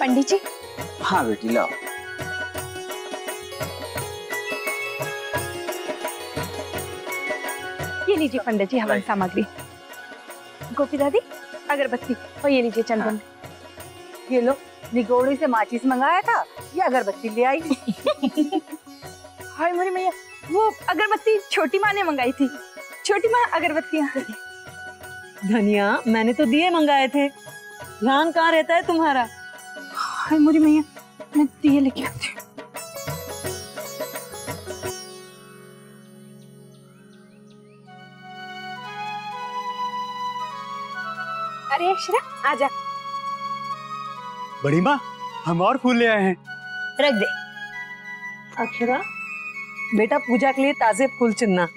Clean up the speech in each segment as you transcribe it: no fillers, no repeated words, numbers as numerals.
पंडित जी। हाँ बेटी लाओ। ये लीजिए पंडित जी हवन सामग्री। गोपी दादी अगरबत्ती और ये लीजिए चंदन। ये लो, निगोड़ी से माचिस मंगाया था, ये अगरबत्ती ले आई। हाय मोरी मैया, वो अगरबत्ती छोटी माँ ने मंगाई थी। छोटी माँ अगरबत्तियाँ। धनिया मैंने तो दिए मंगाए थे, ध्यान कहाँ रहता है तुम्हारा? हाय मोरी मैया, मैं दिए लेके आती हूँ। अरे अक्षरा आजा। बड़ी माँ हम और फूल ले आए हैं। रख दे। अक्षरा बेटा, पूजा के लिए ताजे फूल चुनना।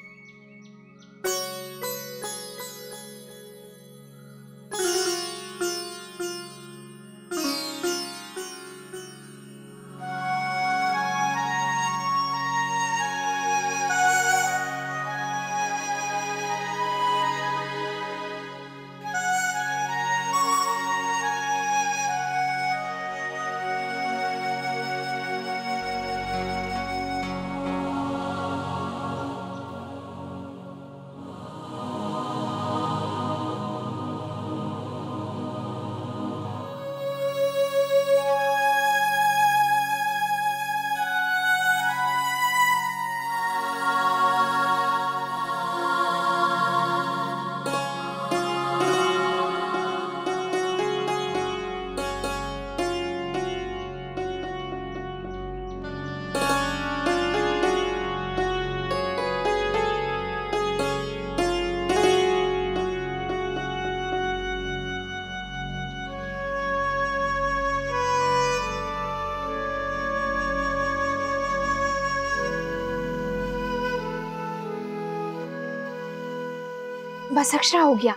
बस अक्षरा हो गया,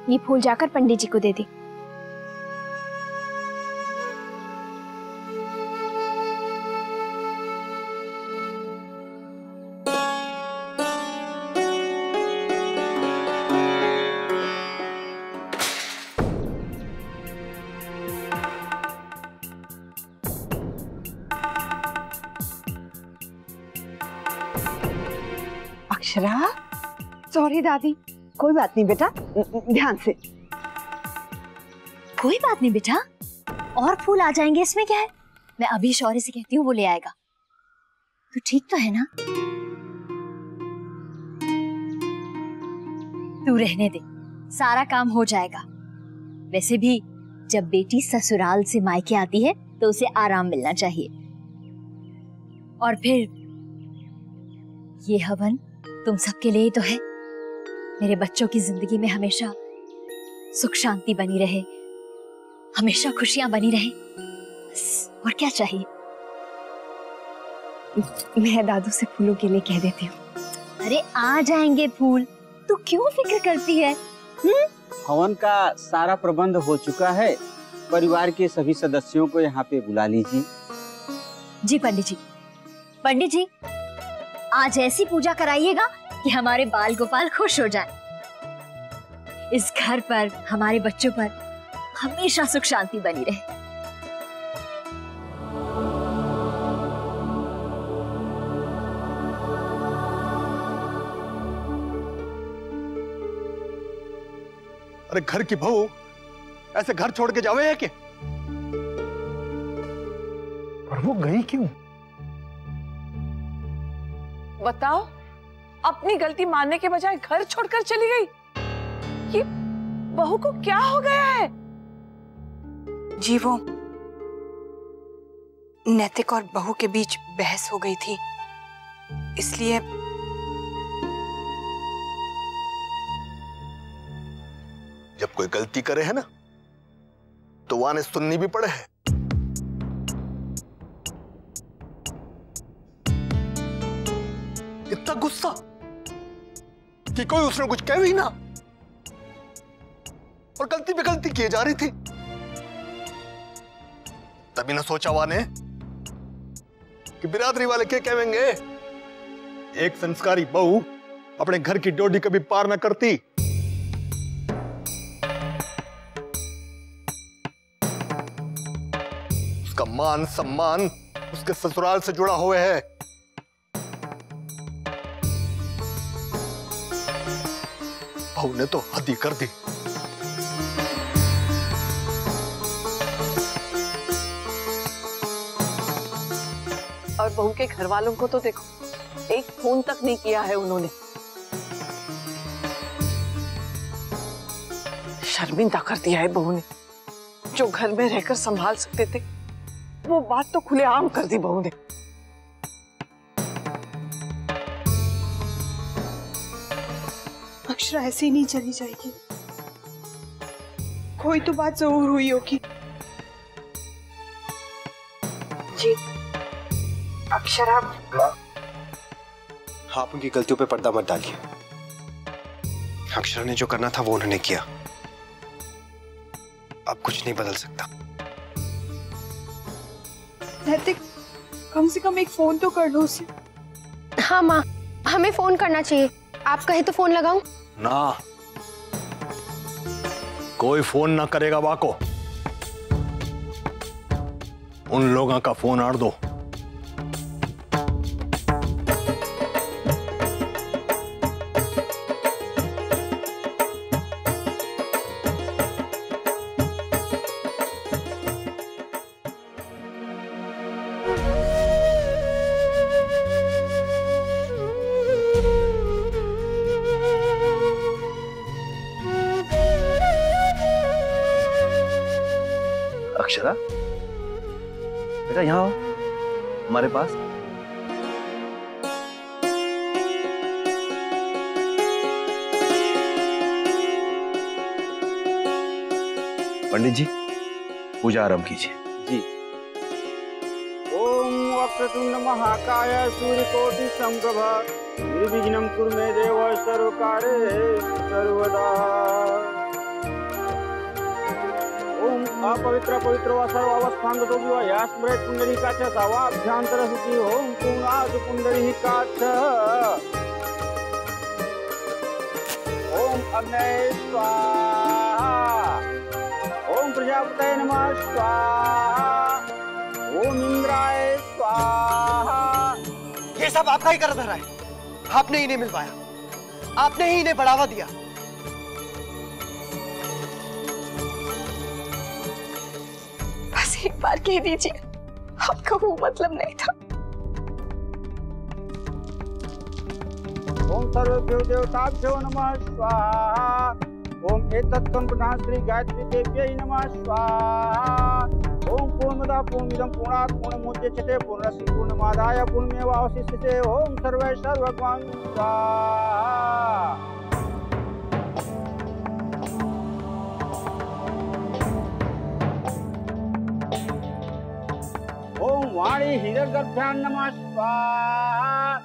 ये फूल जाकर पंडित जी को दे दी। अक्षरा, सॉरी दादी। कोई बात नहीं बेटा, ध्यान से। कोई बात नहीं बेटा, और फूल आ जाएंगे, इसमें क्या है। मैं अभी शौर्य से कहती हूँ, वो ले आएगा। तू ठीक तो है ना? तू रहने दे, सारा काम हो जाएगा। वैसे भी जब बेटी ससुराल से मायके आती है तो उसे आराम मिलना चाहिए। और फिर ये हवन तुम सबके लिए ही तो है। मेरे बच्चों की जिंदगी में हमेशा सुख शांति बनी रहे, हमेशा खुशियां बनी रहे, बस और क्या चाहिए। मैं दादू से फूलों के लिए कह देती हूँ। अरे आ जाएंगे फूल, तू क्यों फिक्र करती है? हवन का सारा प्रबंध हो चुका है, परिवार के सभी सदस्यों को यहाँ पे बुला लीजिए। जी पंडित जी। पंडित जी, आज ऐसी पूजा कराइएगा कि हमारे बाल गोपाल खुश हो जाए। इस घर पर, हमारे बच्चों पर हमेशा सुख शांति बनी रहे। अरे घर की बहू ऐसे घर छोड़ के जावे है क्या? और वो गई क्यों? बताओ, अपनी गलती मानने के बजाय घर छोड़कर चली गई। ये बहू को क्या हो गया है? जी वो नैतिक और बहू के बीच बहस हो गई थी, इसलिए जब कोई गलती करे है ना तो वाने सुननी भी पड़े है। इतना गुस्सा कि कोई उसने कुछ कह भी ना, और गलती पे गलती किए जा रही थी। तभी ना सोचा वाने कि बिरादरी वाले क्या कहेंगे। एक संस्कारी बहू अपने घर की डोडी कभी पार न करती। मान सम्मान उसके ससुराल से जुड़ा हुआ है। बहू ने तो हद ही कर दी। और बहू के घर वालों को तो देखो, एक फोन तक नहीं किया है उन्होंने। शर्मिंदा कर दिया है बहू ने। जो घर में रहकर संभाल सकते थे वो बात तो खुलेआम कर दी बहू ने। अक्षरा ऐसे ही नहीं चली जाएगी, कोई तो बात जरूर हुई होगी। जी अक्षरा, आप उनकी गलतियों पे पर्दा मत डालिए। अक्षरा ने जो करना था वो उन्होंने किया। अब कुछ नहीं बदल सकता। नैतिक, कम से कम एक फोन तो कर लो उसे। हाँ माँ, हमें फोन करना चाहिए। आप कहे तो फोन लगाऊं? ना, कोई फोन ना करेगा बाको। उन लोगों का फोन आड़ दो। अक्षरा, बेटा यहाँ आओ हमारे पास। पंडित जी, पूजा आरंभ कीजिए। जी। ओम वक्रतुंड महाकाय सूर्यकोटि समप्रभ निर्विघ्नं कुरु मे देव सर्वकार्येषु सर्वदा। ओम अपवित्र पवित्र व सर्वावस्थांगतो विवाह स्मृत पुंडरीकाक्ष सवाभ्यंतर शुचि। ओम पूर्णाद पुंडरीकाक्ष। ओम अग्नये स्वाहा। ओम प्रजापतये नमः स्वाहा। ओम इंद्राय स्वाहा। ये सब आपका ही कर रहा है। आपने ही नहीं मिलवाया, आपने ही इन्हें बढ़ावा दिया। एक बार कह दीजिए, आपका वो मतलब नहीं था। ओम सर्वेभ्यो देवताभ्यो नमः स्वाहा। ओम एतत्कं प्रधान श्री गायत्री देव्यै नमः स्वाहा। ओम पूर्णमदः पूर्णमिदं पूर्णात् पूर्णमुदच्यते पूर्णस्य पूर्णमादाय पूर्णमेवावशिष्यते। ओम सर्वे सर्वगं स्वाहा। ओम वाणी हिरण्यगर्भाभ्यां नमः स्वाहा।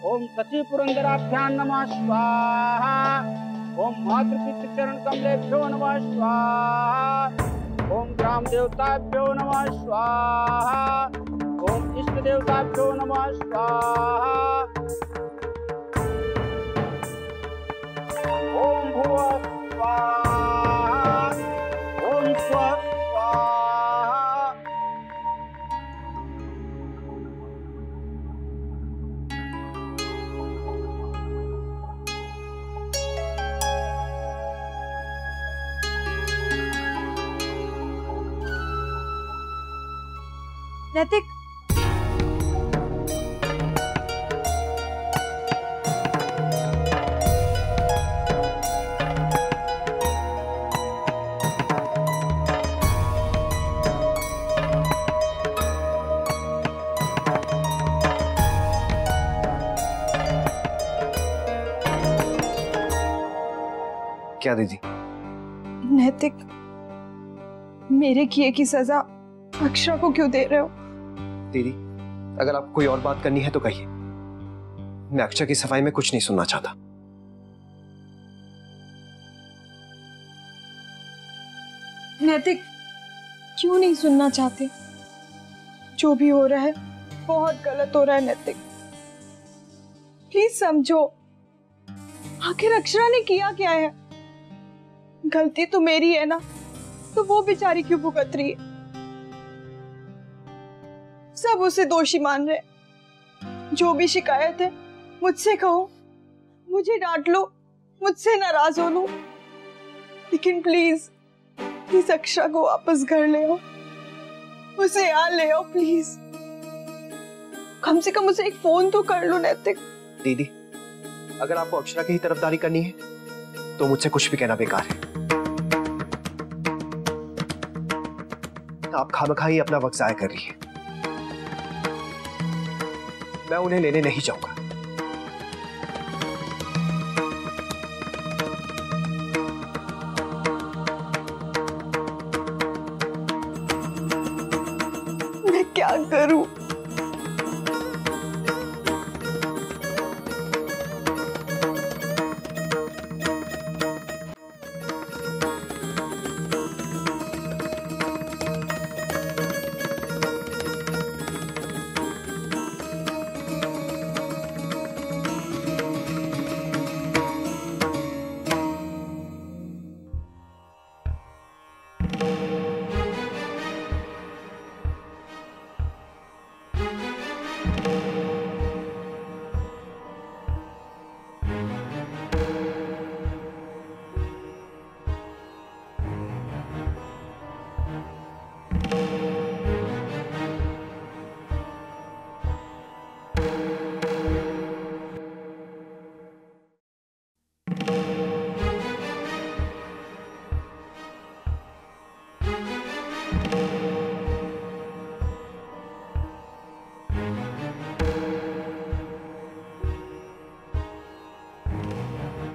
ओम शचि पुरंदराभ्यां नमः स्वाहा। ओम मातृपितृचरण कमलेभ्यो नमः स्वाहा। ओम ग्राम देवताभ्यो नमः स्वाहा। ओम इष्ट देवताभ्यो नमः स्वाहा। ओम भुवः स्वाहा। ओम स्वः स्वाहा। नैतिक, क्या दीदी? नैतिक, मेरे किए की सजा अक्षरा को क्यों दे रहे हो? दीदी, अगर आपको कोई और बात करनी है तो कहिए। मैं अक्षरा की सफाई में कुछ नहीं सुनना चाहता। नैतिक, क्यों नहीं सुनना चाहते? जो भी हो रहा है बहुत गलत हो रहा है नैतिक, प्लीज समझो। आखिर अक्षरा ने किया क्या है? गलती तो मेरी है ना, तो वो बेचारी क्यों भुगत रही है? सब उसे दोषी मान रहे। जो भी शिकायत है मुझसे कहो, मुझे डांट लो, मुझसे नाराज हो लो, लेकिन प्लीज प्लीज अक्षरा को वापस घर ले आओ, उसे यहाँ ले आओ प्लीज। कम से कम उसे एक फोन तो कर लो नैतिक। दीदी, अगर आपको अक्षरा की ही तरफदारी करनी है तो मुझसे कुछ भी कहना बेकार है। आप खामखा ही अपना वक्त जाया कर रही है। मैं उन्हें लेने नहीं जाऊंगा। मैं क्या करूं?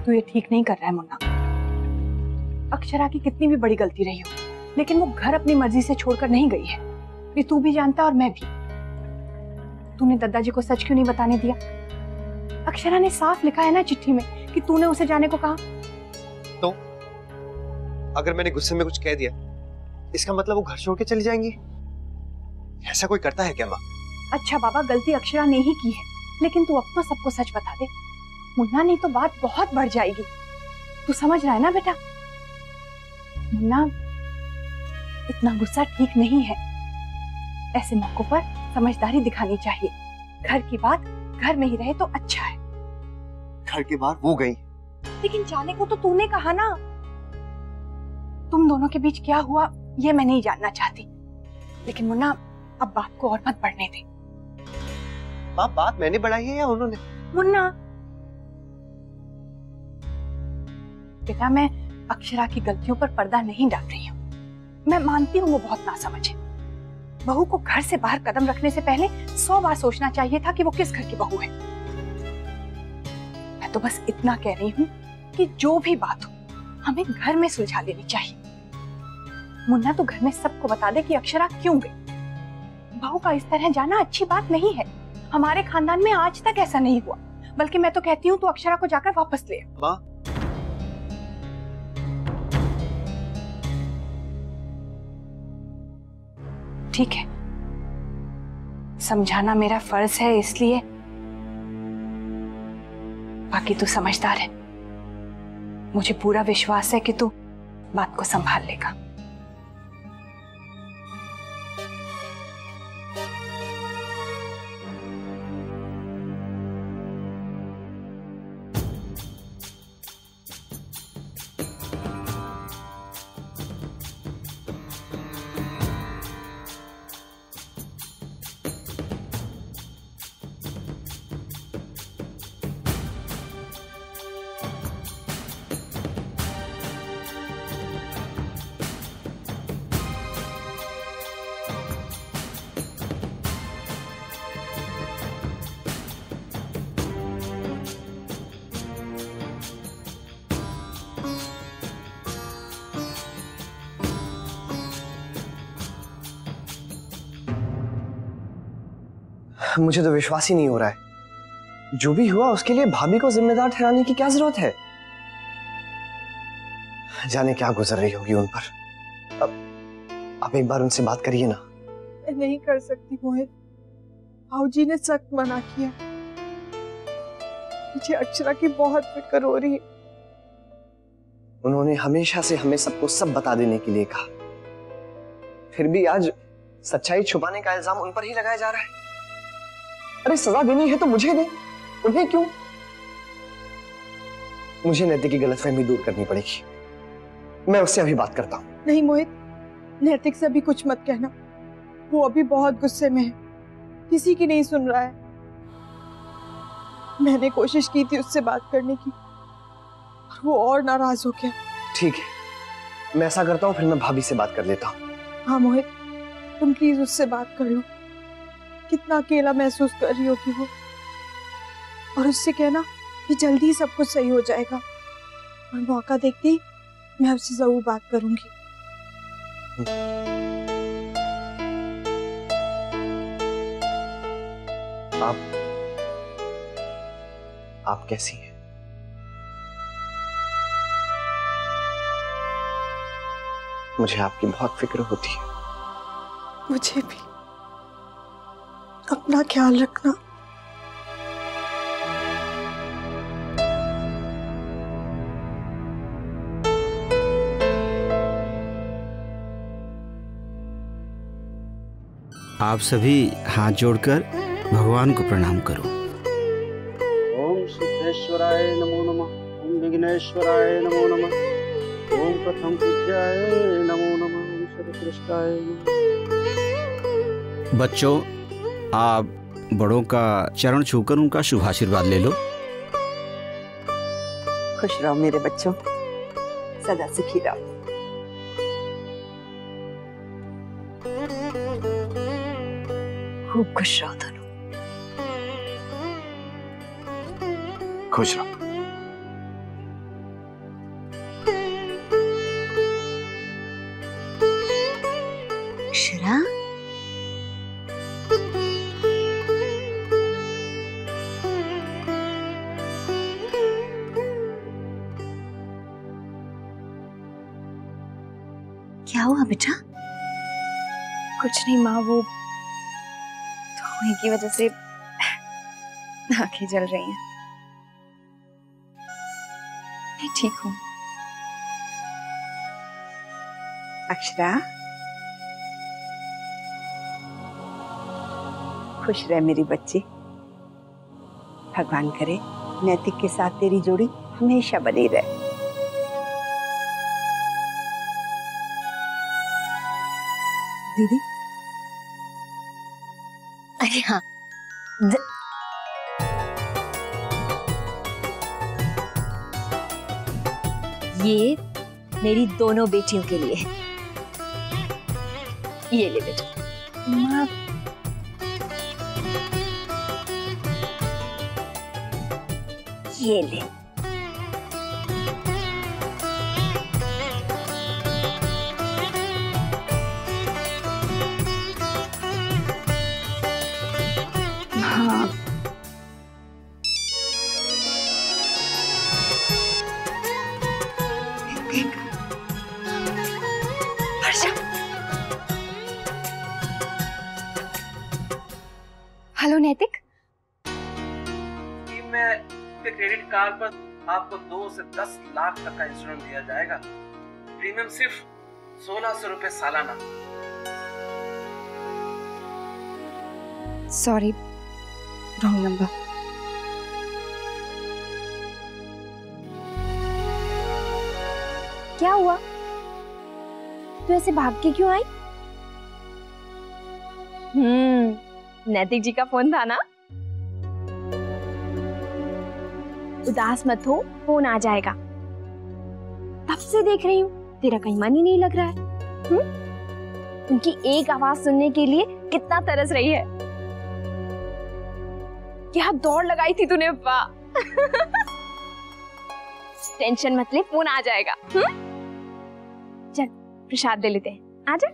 तू ये ठीक नहीं कर रहा है मुन्ना। अक्षरा की कितनी भी बड़ी गलती रही हो, लेकिन वो घर अपनी मर्जी से छोड़कर नहीं गई है। ये तू भी जानता और मैं भी। तूने दादाजी को सच क्यों नहीं बताने दिया? अक्षरा ने साफ लिखा है ना चिट्ठी में कि तूने उसे जाने को कहा। तो अगर मैंने गुस्से में कुछ कह दिया, इसका मतलब वो घर छोड़ के चली जाएंगी? ऐसा कोई करता है क्या माँ? अच्छा बाबा, गलती अक्षरा ने ही की है, लेकिन तू अब तो सबको सच बता दे मुन्ना, नहीं तो बात बहुत बढ़ जाएगी। तू समझ रहा है ना बेटा? मुन्ना, इतना गुस्सा ठीक नहीं है। ऐसे मौकों पर समझदारी दिखानी चाहिए। घर की बात घर में ही रहे तो अच्छा है। घर के बाहर वो गई, लेकिन जाने को तो तूने कहा ना। तुम दोनों के बीच क्या हुआ ये मैं नहीं जानना चाहती, लेकिन मुन्ना अब बात को और मत बढ़ने दे। माँ, बात मैंने बढ़ाई है या उन्होंने? मुन्ना बेटा, मैं अक्षरा की गलतियों पर पर्दा नहीं डाल रही हूँ। मैं मानती हूँ वो बहुत नासमझ है। बहू को घर से बाहर कदम रखने से पहले 100 बार सोचना चाहिए था कि वो किस घर की बहू है। मैं तो बस इतना कह रही हूँ कि जो भी बात हो हमें घर में सुलझा लेनी चाहिए। मुन्ना तो घर में सबको बता दे कि अक्षरा क्यों गई। बहू का इस तरह जाना अच्छी बात नहीं है। हमारे खानदान में आज तक ऐसा नहीं हुआ, बल्कि मैं तो कहती हूँ तू अक्षरा को जाकर वापस ले। माँ, ठीक है, समझाना मेरा फर्ज है, इसलिए। बाकी तू समझदार है, मुझे पूरा विश्वास है कि तू बात को संभाल लेगा। मुझे तो विश्वास ही नहीं हो रहा है। जो भी हुआ उसके लिए भाभी को जिम्मेदार ठहराने की क्या जरूरत है? जाने क्या गुजर रही होगी उन पर। अब आप एक बार उनसे बात करिए ना। मैं नहीं कर सकती मोहित, भाऊजी ने सख्त मना किया। मुझे अक्षरा की बहुत फिक्र हो रही है। उन्होंने हमेशा से हमें सबको सब बता देने के लिए कहा, फिर भी आज सच्चाई छुपाने का इल्जाम उन पर ही लगाया जा रहा है। अरे सजा देनी है तो मुझे दे, उन्हें क्यों? मुझे नैतिक की गलतफहमी दूर करनी पड़ेगी। मैं उससे अभी बात करता हूँ। नहीं मोहित, नैतिक से अभी कुछ मत कहना। वो अभी बहुत गुस्से में है, किसी की नहीं सुन रहा है। मैंने कोशिश की थी उससे बात करने की, और वो और नाराज हो गया। ठीक है, मैं ऐसा करता हूँ, फिर मैं भाभी से बात कर लेता हूँ। हाँ मोहित, तुम प्लीज उससे बात कर लो। कितना अकेला महसूस कर रही होगी वो। और उससे कहना कि जल्दी ही सब कुछ सही हो जाएगा, और मौका देखते ही मैं उससे जरूर बात करूंगी। आप कैसी हैं? मुझे आपकी बहुत फिक्र होती है। मुझे भी। अपना ख्याल रखना। आप सभी हाथ जोड़कर भगवान को प्रणाम करो। ओम सिद्धेश्वराय नमो नमः, ओम विघ्नेश्वराय नमो नमः, ओम प्रथम पूज्याय नमो नमः, ओम सर्वश्रेष्ठाय नमः। बच्चों, आप बड़ों का चरण छूकर उनका शुभ आशीर्वाद ले लो। खुश रहो मेरे बच्चों, सदा सुखी रहो। खूब खुश रहो दोनों। खुश रहो। अक्षरा, क्या हुआ बेटा? कुछ नहीं माँ, वो धुएं की वजह से आंखें जल रही हैं। मैं ठीक हूँ। अक्षरा, खुश रह मेरी बच्ची। भगवान करे नैतिक के साथ तेरी जोड़ी हमेशा बनी रहे। दीदी, अरे हाँ, ये मेरी दोनों बेटियों के लिए है। ये ले बेटा। माँ, ये ले। हाँ, हेलो नैतिक। स्कीम में आपके क्रेडिट कार्ड पर आपको 2 से 10 लाख तक का इंश्योरेंस दिया जाएगा। प्रीमियम सिर्फ 1600 रुपए सालाना। Sorry, wrong number. क्या हुआ? तू ऐसे भाग के क्यों आई? नैतिक जी का फोन था ना? उदास मत हो, फोन आ जाएगा। तब से देख रही हूँ, तेरा कहीं मन ही नहीं लग रहा है। उनकी एक आवाज सुनने के लिए कितना तरस रही है। क्या दौड़ लगाई थी तूने, वाह। टेंशन मत ले, फोन आ जाएगा। चल प्रसाद दे लेते हैं, आजा।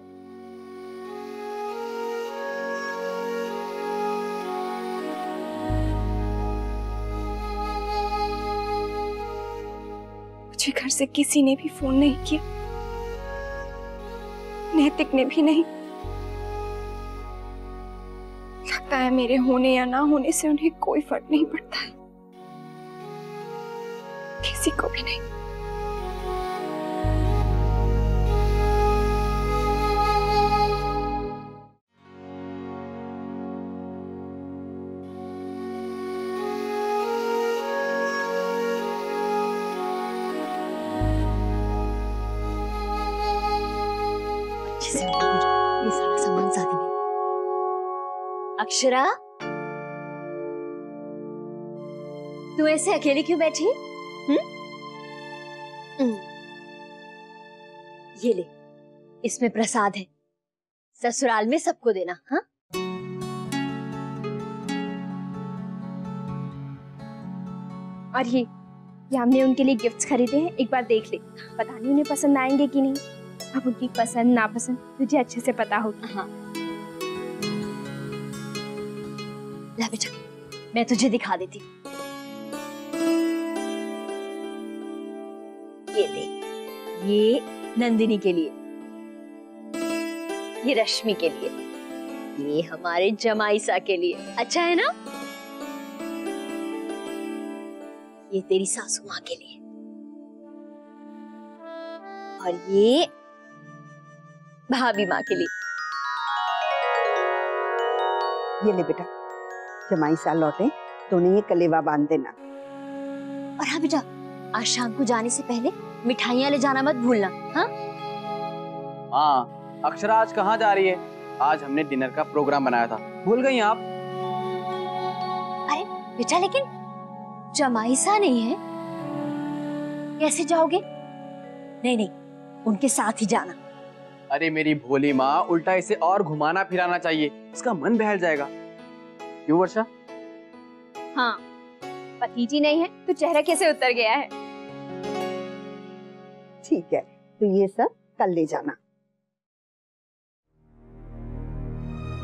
मुझे घर से किसी ने भी फोन नहीं किया, नैतिक ने भी नहीं। लगता है मेरे होने या ना होने से उन्हें कोई फर्क नहीं पड़ता है, किसी को भी नहीं। अक्षरा, तू ऐसे अकेली क्यों बैठी? ये ले, इसमें प्रसाद है, ससुराल में सबको देना। हाँ, और ये हमने उनके लिए गिफ्ट्स खरीदे हैं, एक बार देख ले, पता नहीं उन्हें पसंद आएंगे कि नहीं। अब उनकी पसंद नापसंद तुझे अच्छे से पता होगी। हाँ, ला बेटा, मैं तुझे दिखा देती हूँ। ये देख, ये नंदिनी के लिए, ये रश्मि के लिए, ये हमारे जमाईसा के लिए। अच्छा है ना? ये तेरी सासू माँ के लिए, और ये भाभी माँ के लिए। ये ले बेटा, जमाई साल लौटे तो उन्हें ये कलेवा बांध देना। और हाँ बेटा, आज शाम को जाने से पहले मिठाइयाँ ले जाना मत भूलना। हाँ हाँ, अक्षरा आज कहाँ जा रही है? आज हमने डिनर का प्रोग्राम बनाया था, भूल गई आप? अरे बेटा, लेकिन जमाईसा नहीं है, कैसे जाओगे? नहीं नहीं, उनके साथ ही जाना। अरे मेरी भोली माँ, उल्टा इसे और घुमाना फिराना चाहिए, इसका मन बहल जाएगा। क्यों वर्षा? हाँ, भतीजी नहीं है तो चेहरा कैसे उतर गया है। ठीक है, तो ये सब कल ले जाना।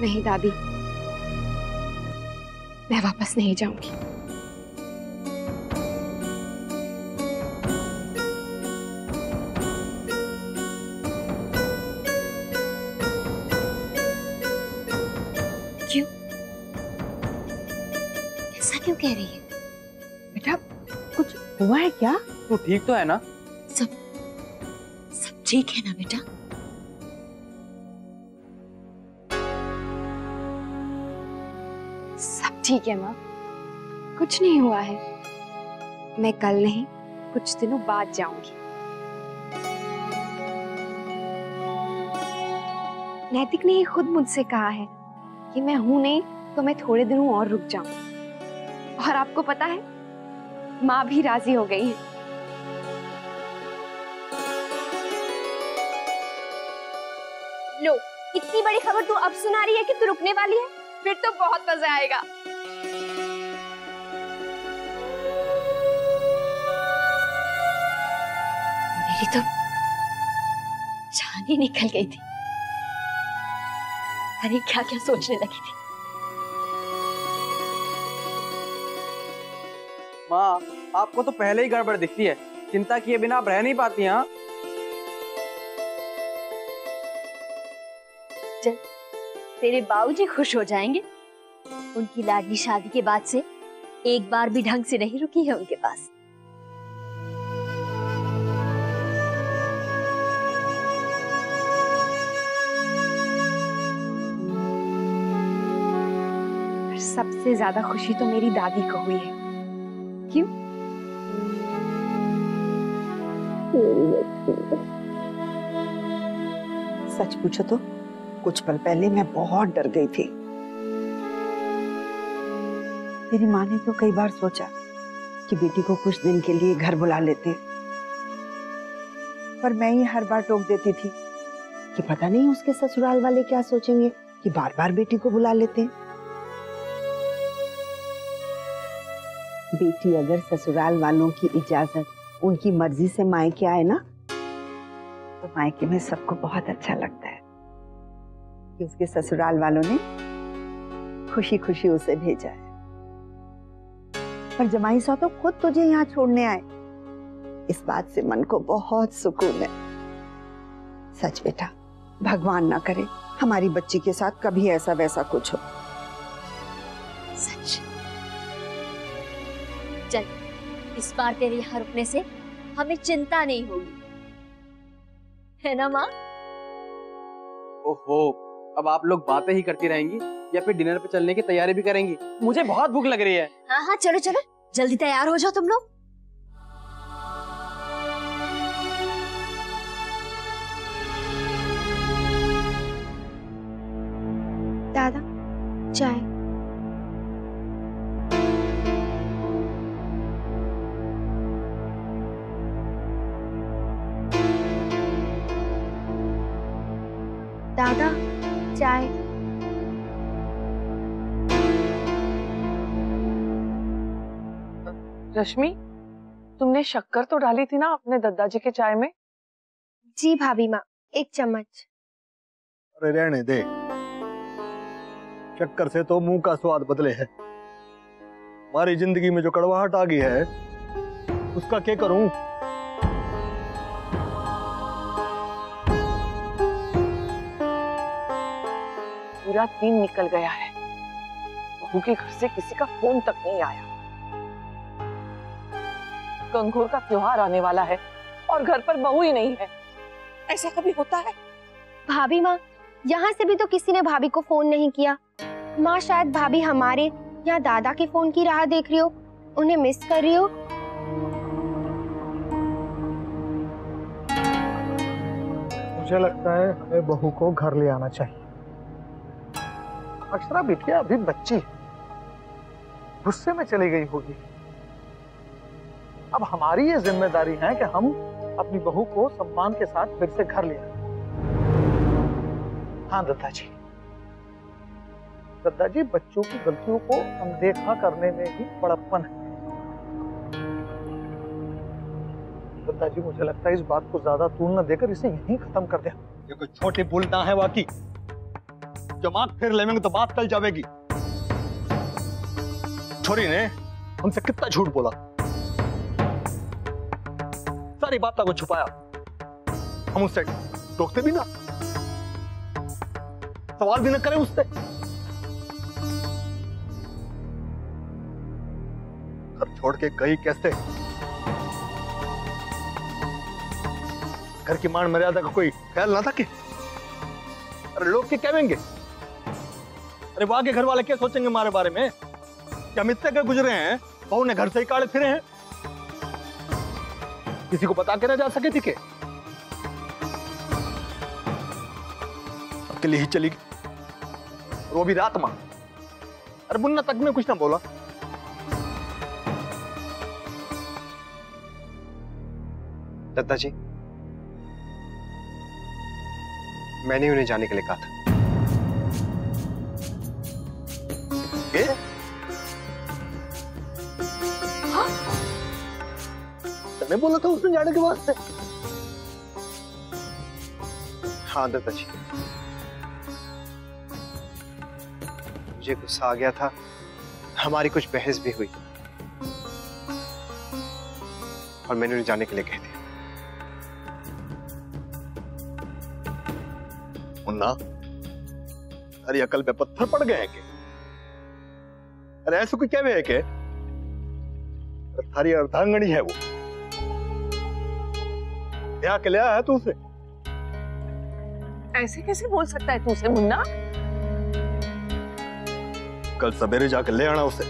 नहीं दादी, मैं वापस नहीं जाऊंगी। क्यों? ऐसा क्यों कह रही है? बेटा, कुछ हुआ है क्या? तू ठीक तो है ना? सब ठीक है ना बेटा? सब ठीक है माँ, कुछ नहीं हुआ है। मैं कल नहीं, कुछ दिनों बाद जाऊंगी। नैतिक ने खुद मुझसे कहा है कि मैं हूं नहीं तो मैं थोड़े दिनों और रुक जाऊं। और आपको पता है, माँ भी राजी हो गई है। लो, इतनी बड़ी खबर तू अब सुना रही है कि तू रुकने वाली है? फिर तो बहुत मजा आएगा। मेरी तो जान ही निकल गई थी। अरे क्या क्या सोचने लगी थी। माँ, आपको तो पहले ही गड़बड़ दिखती है, चिंता किए बिना आप रह नहीं पाती। हाँ, चल, तेरे बाबूजी खुश हो जाएंगे। उनकी लाडली शादी के बाद से एक बार भी ढंग से नहीं रुकी है उनके पास। सबसे ज्यादा खुशी तो मेरी दादी को हुई है। क्यों? सच पूछो तो कुछ पल पहले मैं बहुत डर गई थी। मेरी माँ ने तो कई बार सोचा कि बेटी को कुछ दिन के लिए घर बुला लेते, पर मैं ही हर बार टोक देती थी कि पता नहीं उसके ससुराल वाले क्या सोचेंगे कि बार बार बेटी को बुला लेते हैं। बेटी अगर ससुराल वालों की इजाजत, उनकी मर्जी से मायके आए ना, तो मायके में सबको बहुत अच्छा लगता है कि उसके ससुराल वालों ने खुशी खुशी उसे भेजा है। पर जमाई साहब तो खुद तुझे यहाँ छोड़ने आए, इस बात से मन को बहुत सुकून है। सच बेटा, भगवान ना करे हमारी बच्ची के साथ कभी ऐसा वैसा कुछ हो। सच। चल, इस बार तेरे यहाँ रुकने से हमें चिंता नहीं होगी, है ना माँ? ओहो, अब आप लोग बातें ही करती रहेंगी या फिर डिनर पे चलने की तैयारी भी करेंगी? मुझे बहुत भूख लग रही है। हाँ हाँ, चलो चलो, जल्दी तैयार हो जाओ तुम लोग। दादा, चाय। दादा चाय। रश्मि, तुमने शक्कर तो डाली थी ना अपने दादाजी के चाय में? जी भाभी माँ, 1 चम्मच। अरे रहने दे, शक्कर से तो मुंह का स्वाद बदले है। हमारी जिंदगी में जो कड़वाहट आ गई है उसका क्या करूं? पूरा दिन निकल गया है, बहू के घर से किसी का फोन तक नहीं आया। गंगोर का त्योहार आने वाला है और घर पर बहू ही नहीं है। ऐसा कभी होता है? भाभी माँ, यहाँ से भी तो किसी ने भाभी को फोन नहीं किया। माँ शायद भाभी हमारे या दादा के फोन की राह देख रही हो, उन्हें मिस कर रही हो। मुझे लगता है हमें बहू को घर ले आना चाहिए। अक्षरा बिटिया अभी बच्ची है, गुस्से में चली गई होगी। अब हमारी ये जिम्मेदारी है कि हम अपनी बहू को सम्मान के साथ फिर से घर ले आए। हाँ दादाजी, दादाजी बच्चों की गलतियों को अनदेखा करने में ही बड़प्पन है। दादाजी मुझे लगता है इस बात को ज्यादा तूल न देकर इसे यहीं खत्म कर दे। ये कोई छोटी भूल ना है वाकई, दिमाग फिर लेंगे तो बात टल जाएगी। छोरी ने हमसे कितना झूठ बोला, सारी बातों को छुपाया। हम उससे टोकते भी ना, सवाल भी ना करें उससे। घर छोड़ के गई कैसे? घर की मान मर्यादा का कोई ख्याल ना था कि? अरे लोग क्या कहेंगे? अरे वहां के घर वाले क्या सोचेंगे हमारे बारे में? कि हम इतने के गुजरे हैं, बहू ने घर से ही काढ़े फिरे हैं, किसी को बता के ना जा सके थी के? अकेले ही चली गई, वो भी रात में। अरे मुन्ना तक में कुछ ना बोला। दत्ता जी, मैंने उन्हें जाने के लिए कहा था। ये? हाँ? तूने बोला था उसने जाने के वास्ते? हाँ दत्ता जी, मुझे गुस्सा आ गया था, हमारी कुछ बहस भी हुई और मैंने उन्हें जाने के लिए कह दिया। मुन्ना, अरे अकल पे पत्थर पड़ गए हैं के? अरे ऐसे कोई क्या है के? थारी अर्धांगनी है वो, ब्याह के लिया है तू उसे? ऐसे कैसे बोल सकता है तू उसे मुन्ना? कल सवेरे जाकर ले आना उसे।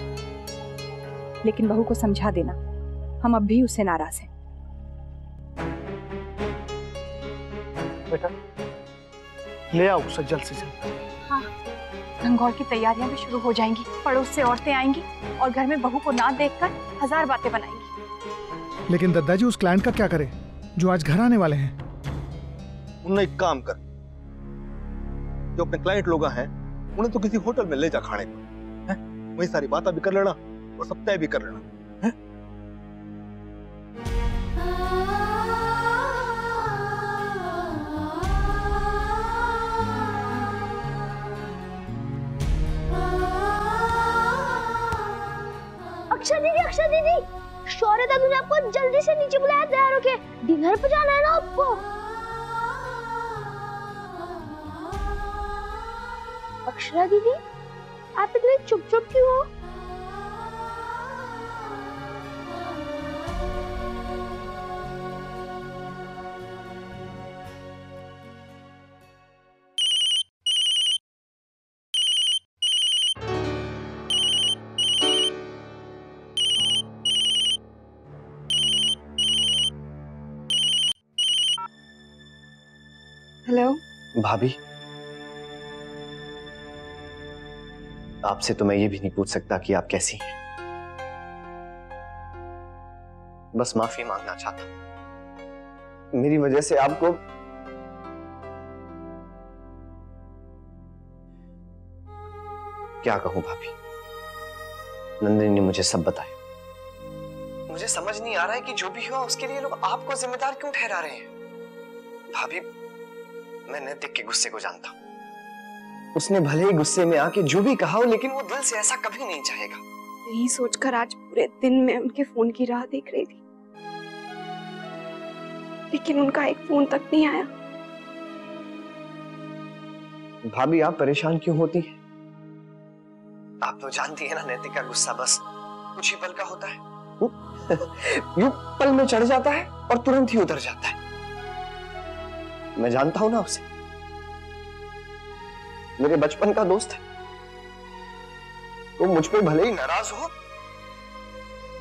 लेकिन बहू को समझा देना, हम अब भी उससे नाराज हैं। बेटा ले आओ उसे जल्द से जल्द। हाँ, गंगौर की तैयारियां भी शुरू हो जाएंगी, पड़ोस से औरतें आएंगी और घर में बहू को ना देखकर 1000 बातें बनाएंगी। लेकिन दादाजी उस क्लाइंट का क्या करें जो आज घर आने वाले हैं? उन्हें एक काम कर, जो अपने क्लाइंट लोग हैं उन्हें तो किसी होटल में ले जा खाने को, वही सारी बातें भी कर लेना और सब तय भी कर लेना। अक्षरा दीदी, शौर्य दादू ने आपको जल्दी से नीचे बुलाया, तैयार होके डिनर पे जाना है ना आपको। अक्षरा दीदी, आप इतने चुप चुप क्यों हो? हेलो भाभी, आपसे तो मैं ये भी नहीं पूछ सकता कि आप कैसी हैं। बस माफी मांगना चाहता। मेरी वजह से आपको क्या कहूं भाभी, नंदिनी ने मुझे सब बताया। मुझे समझ नहीं आ रहा है कि जो भी हुआ उसके लिए लोग आपको जिम्मेदार क्यों ठहरा रहे हैं। भाभी, मैं नैतिक के गुस्से को जानता हूं। उसने भले ही गुस्से में आके जो भी कहा हो, लेकिन वो दिल से ऐसा कभी नहीं चाहेगा। यही सोचकर आज पूरे दिन मैं उनके फोन की राह देख रही थी, लेकिन उनका एक फोन तक नहीं आया। भाभी, आप परेशान क्यों होती हैं? आप तो जानती है ना, नैतिक का गुस्सा बस कुछ ही पल का होता है। यूं पल में चढ़ जाता है और तुरंत ही उतर जाता है। मैं जानता हूं ना उसे, मेरे बचपन का दोस्त है। वो मुझ पे भले ही नाराज हो,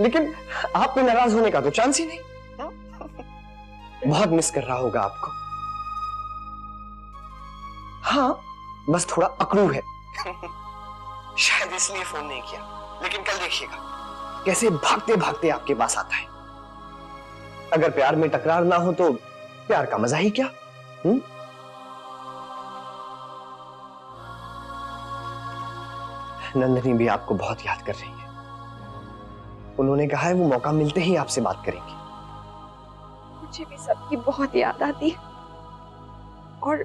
लेकिन आप पे नाराज होने का तो चांस ही नहीं। बहुत मिस कर रहा होगा आपको। हाँ, बस थोड़ा अकड़ू है। शायद इसलिए फोन नहीं किया, लेकिन कल देखिएगा कैसे भागते भागते आपके पास आता है। अगर प्यार में टकरार ना हो तो प्यार का मजा ही क्या? नंदिनी भी आपको बहुत याद कर रही है। उन्होंने कहा है वो मौका मिलते ही आपसे बात करेंगे। मुझे भी सबकी बहुत याद आती है और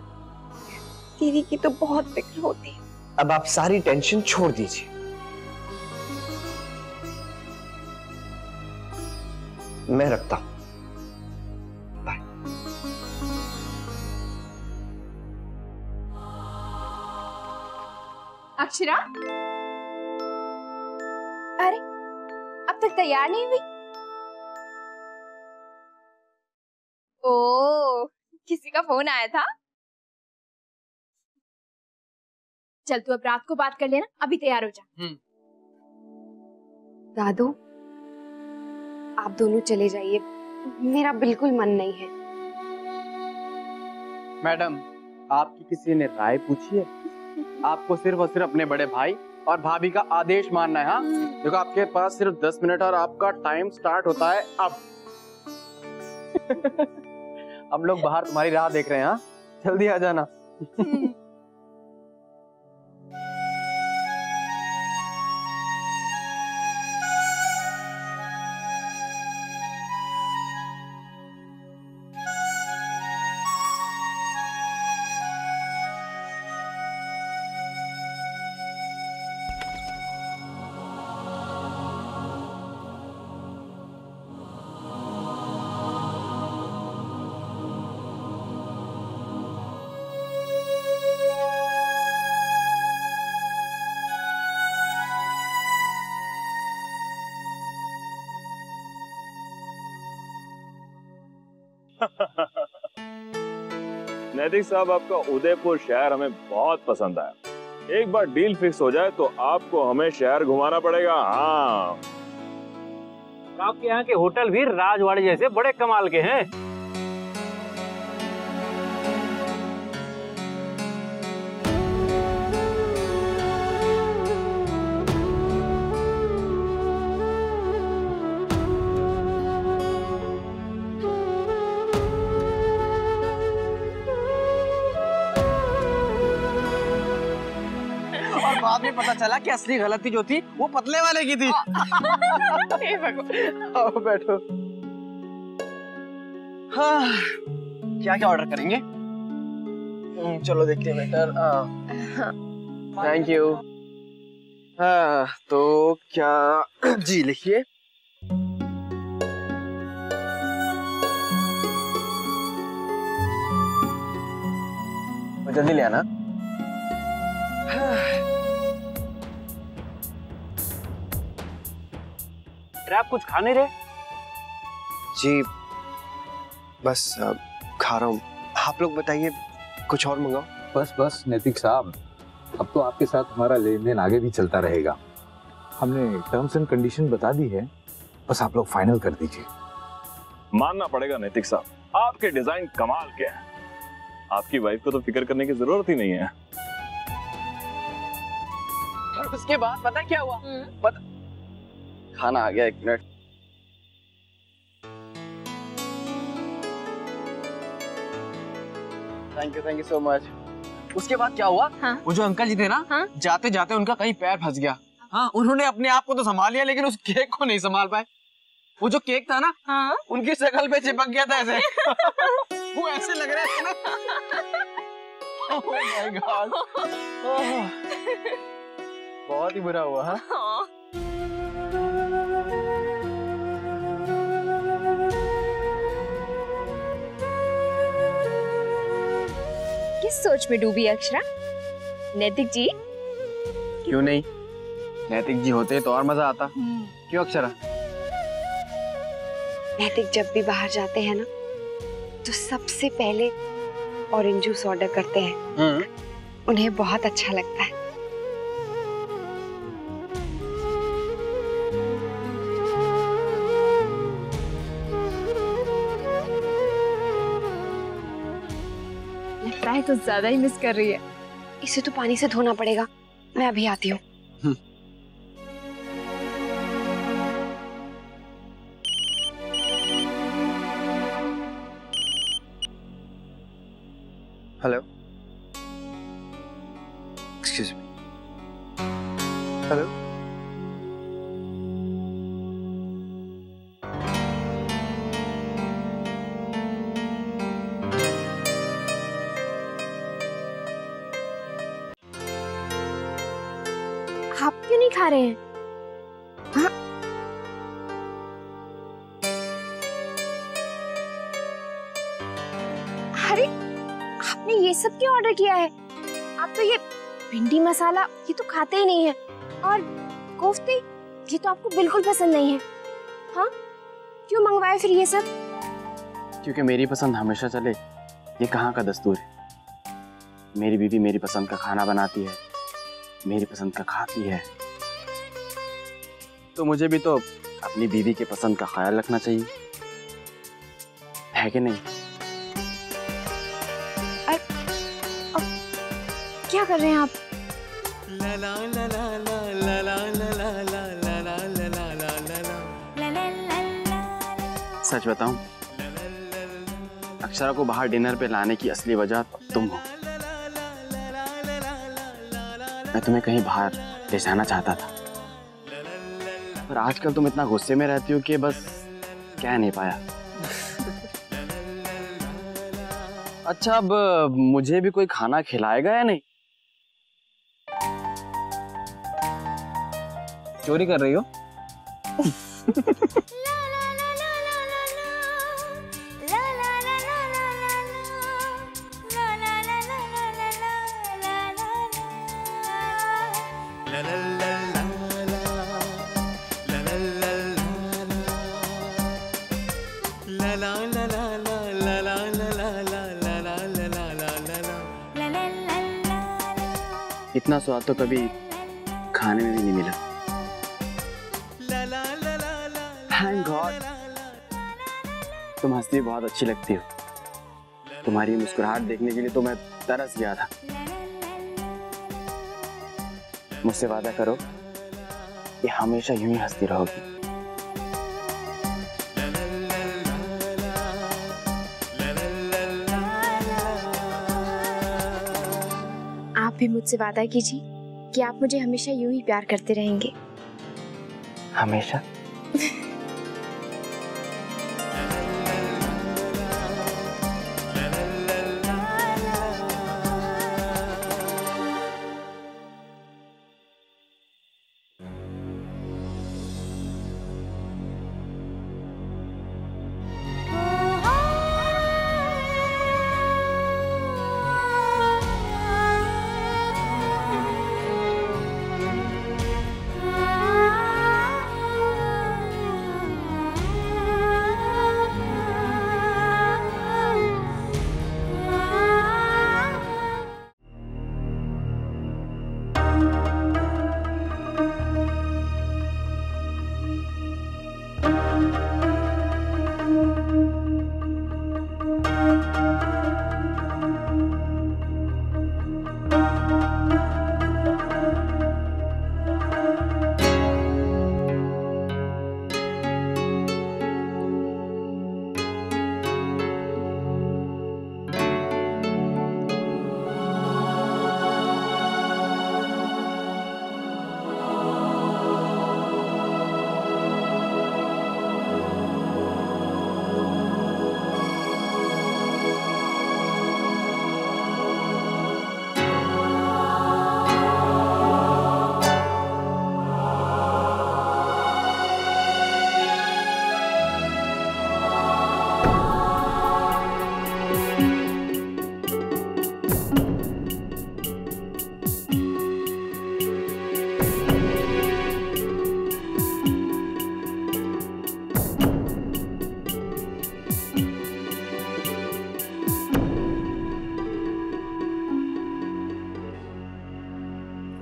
दीदी की तो बहुत फिक्र होती है। अब आप सारी टेंशन छोड़ दीजिए। मैं रखता हूं। बाय। अक्षरा, अरे अब तक तैयार नहीं हुई? ओ, किसी का फोन आया था? चल तू अब रात को बात कर लेना, अभी तैयार हो जा। दादू, आप दोनों चले जाइए, मेरा बिल्कुल मन नहीं है। मैडम, आपकी किसी ने राय पूछी है? आपको सिर्फ और सिर्फ अपने बड़े भाई और भाभी का आदेश मानना है। हाँ, देखो आपके पास सिर्फ 10 मिनट और आपका टाइम स्टार्ट होता है अब। हम लोग बाहर तुम्हारी राह देख रहे हैं। हाँ, जल्दी आ जाना। नैतिक साहब, आपका उदयपुर शहर हमें बहुत पसंद आया। एक बार डील फिक्स हो जाए तो आपको हमें शहर घुमाना पड़ेगा। हाँ, आपके यहाँ के होटल भी राजवाड़े जैसे बड़े कमाल के हैं। बाद में पता चला कि असली गलती जो थी वो पतले वाले की थी। आओ बैठो। हाँ, क्या क्या ऑर्डर करेंगे? चलो देखते हैं बेटर। Thank you. हाँ, तो क्या जी लिखिए। जल्दी ले आना। आप कुछ खा नहीं रहे? जी बस खा रहा हूँ। आप लोग बताइए, कुछ और मंगाओ। बस बस नैतिक साहब, अब तो आपके साथ हमारा लेन देन आगे भी चलता रहेगा। हमने टर्म्स एंड कंडीशन बता दी है, बस आप लोग फाइनल कर दीजिए। मानना पड़ेगा नैतिक साहब, आपके डिजाइन कमाल के हैं। आपकी वाइफ को तो फिक्र करने की जरूरत ही नहीं है। और उसके बाद पता क्या हुआ? पता खाना आ गया, 1 minute. Thank you so much. उसके बाद क्या हुआ? वो जो अंकल जी थे ना, जाते जाते उनका कहीं पैर फंस गया। हाँ, उन्होंने अपने आप को तो संभाल लिया लेकिन उस केक को नहीं संभाल पाए। वो जो केक था ना, उनकी शक्ल पे चिपक गया था ऐसे। वो ऐसे लग रहा है ना। Oh my God. बहुत ही बुरा हुआ। किस सोच में डूबी अक्षरा? नैतिक जी? क्यों नहीं, नैतिक जी होते तो और मजा आता। क्यों अक्षरा? नैतिक जब भी बाहर जाते हैं ना, तो सबसे पहले ऑरेंज जूस ऑर्डर करते हैं। उन्हें बहुत अच्छा लगता है। लगता है तो ज्यादा ही मिस कर रही है। इसे तो पानी से धोना पड़ेगा, मैं अभी आती हूँ। Hello, excuse me. हेलो, आप क्यों नहीं खा रहे हैं? हाँ? अरे आपने ये सब क्यों ऑर्डर किया है? आप तो ये भिंडी मसाला ये तो खाते ही नहीं है, और कोफ्ते ये तो आपको बिल्कुल पसंद नहीं है। हाँ, क्यों मंगवाए फिर ये सब? क्योंकि मेरी पसंद हमेशा चले, ये कहाँ का दस्तूर है। मेरी बीवी मेरी पसंद का खाना बनाती है, मेरी पसंद का खाती है, तो मुझे भी तो अपनी बीवी के पसंद का ख्याल रखना चाहिए, है कि नहीं? क्या कर रहे हैं आप? सच बताऊं, अक्षरा को बाहर डिनर पे लाने की असली वजह तुम हो। मैं तुम्हें कहीं बाहर ले जाना चाहता था, पर आजकल तुम इतना गुस्से में रहती हो कि बस कह नहीं पाया। अच्छा, अब मुझे भी कोई खाना खिलाएगा या नहीं? चोरी कर रही हो? इतना स्वाद तो कभी खाने में भी नहीं मिला। Thank God, तुम हंसती बहुत अच्छी लगती हो। तुम्हारी मुस्कुराहट देखने के लिए तो मैं तरस गया था। मुझसे वादा करो कि हमेशा यूं ही हंसती रहोगी। आप भी मुझसे वादा कीजिए कि आप मुझे हमेशा यूं ही प्यार करते रहेंगे। हमेशा?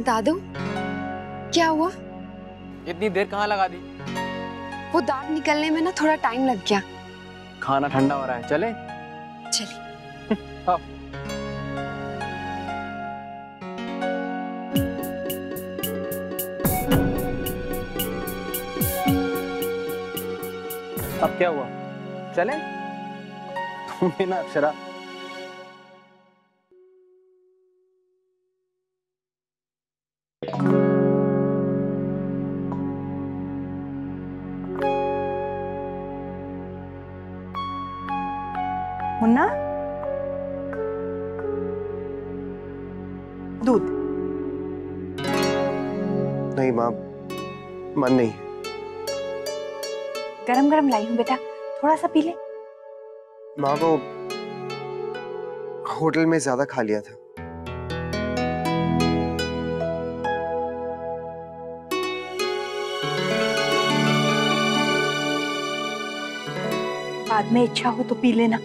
दादू, क्या हुआ? इतनी देर कहाँ लगा दी? वो दाग निकलने में ना थोड़ा टाइम लग गया। खाना ठंडा हो रहा है, चले? चलिए। हाँ। अब क्या हुआ? चले? तुम भी ना अक्षरा। मुन्ना, दूध। नहीं माँ, मन नहीं। गरम गरम लाई हूँ बेटा, थोड़ा सा पी ले। माँ वो होटल में ज्यादा खा लिया था। बाद में इच्छा हो तो पी लेना।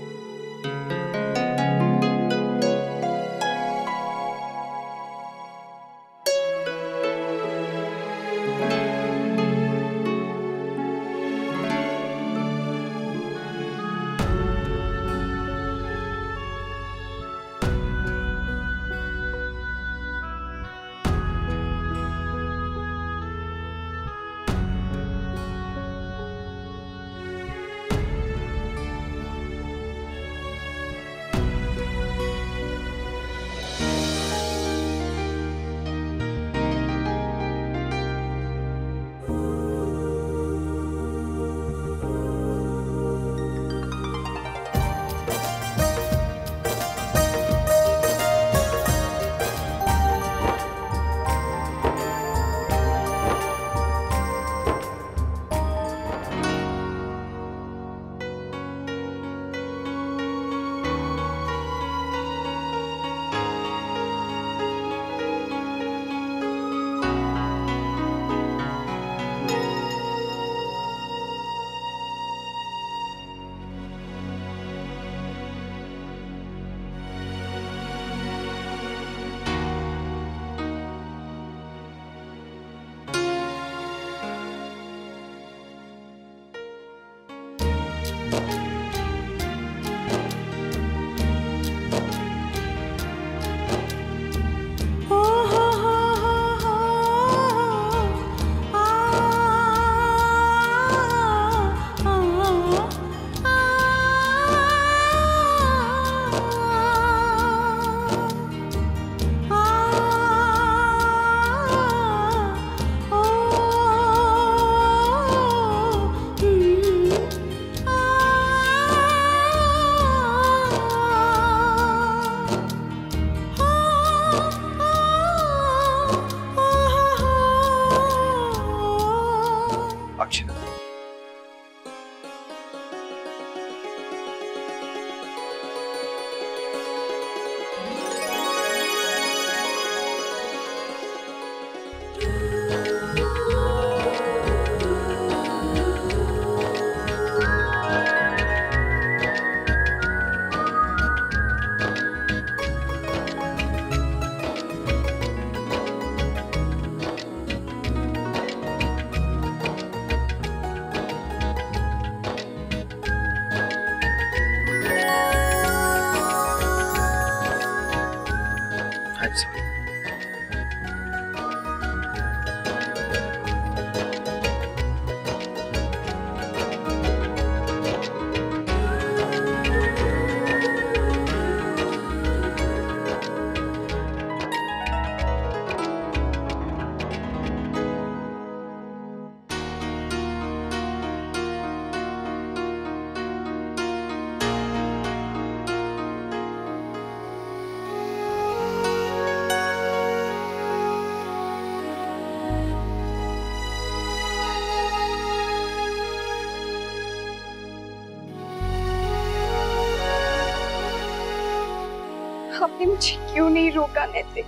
आपने मुझे क्यों नहीं रोका नैतिक?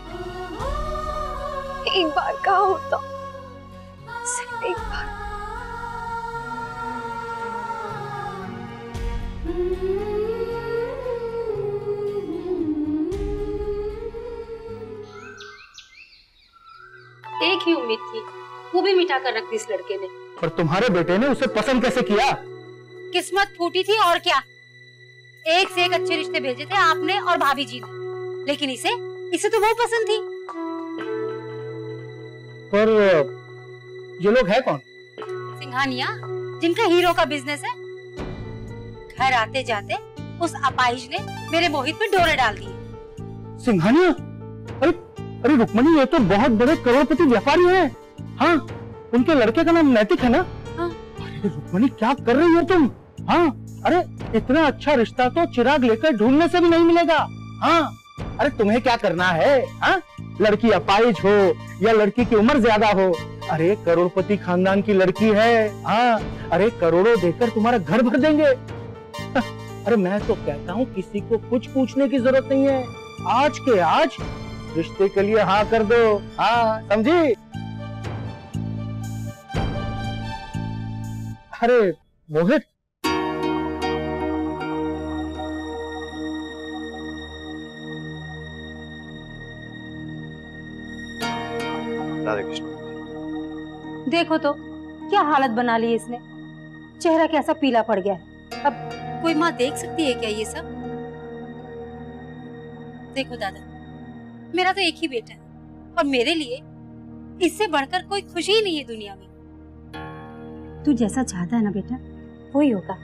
एक बार कहा होता, सिर्फ एक बार। एक ही उम्मीद थी, वो भी मिटा कर रख दी इस लड़के ने। पर तुम्हारे बेटे ने उसे पसंद कैसे किया? किस्मत फूटी थी और क्या। एक से एक अच्छे रिश्ते भेजे थे आपने और भाभी जी ने, लेकिन इसे तो वो पसंद थी। पर ये लोग है कौन? सिंघानिया, जिनका हीरो का बिजनेस है। घर आते जाते उस अपाहिज ने मेरे मोहित पे डोरे डाल दिए। सिंघानिया? अरे अरे रुक्मणी, ये तो बहुत बड़े करोड़पति व्यापारी हैं। हाँ, उनके लड़के का नाम नैतिक है ना? हाँ। अरे रुक्मणी, क्या कर रही हो तुम? हाँ, अरे इतना अच्छा रिश्ता तो चिराग लेकर ढूंढने से भी नहीं मिलेगा। हाँ, अरे तुम्हें क्या करना है? हाँ, लड़की अपाहिज हो या लड़की की उम्र ज्यादा हो, अरे करोड़पति खानदान की लड़की है। हाँ, अरे करोड़ों देकर तुम्हारा घर भर देंगे। अरे मैं तो कहता हूँ किसी को कुछ पूछने की जरूरत नहीं है। आज के आज रिश्ते के लिए हाँ कर दो। हाँ, समझी? अरे मोहित, राधे कृष्ण। देखो तो क्या हालत बना ली इसने, चेहरा कैसा पीला पड़ गया है। अब कोई माँ देख सकती है क्या ये सब? देखो दादा, मेरा तो एक ही बेटा है और मेरे लिए इससे बढ़कर कोई खुशी ही नहीं है दुनिया में। तू जैसा चाहता है ना बेटा, वही होगा।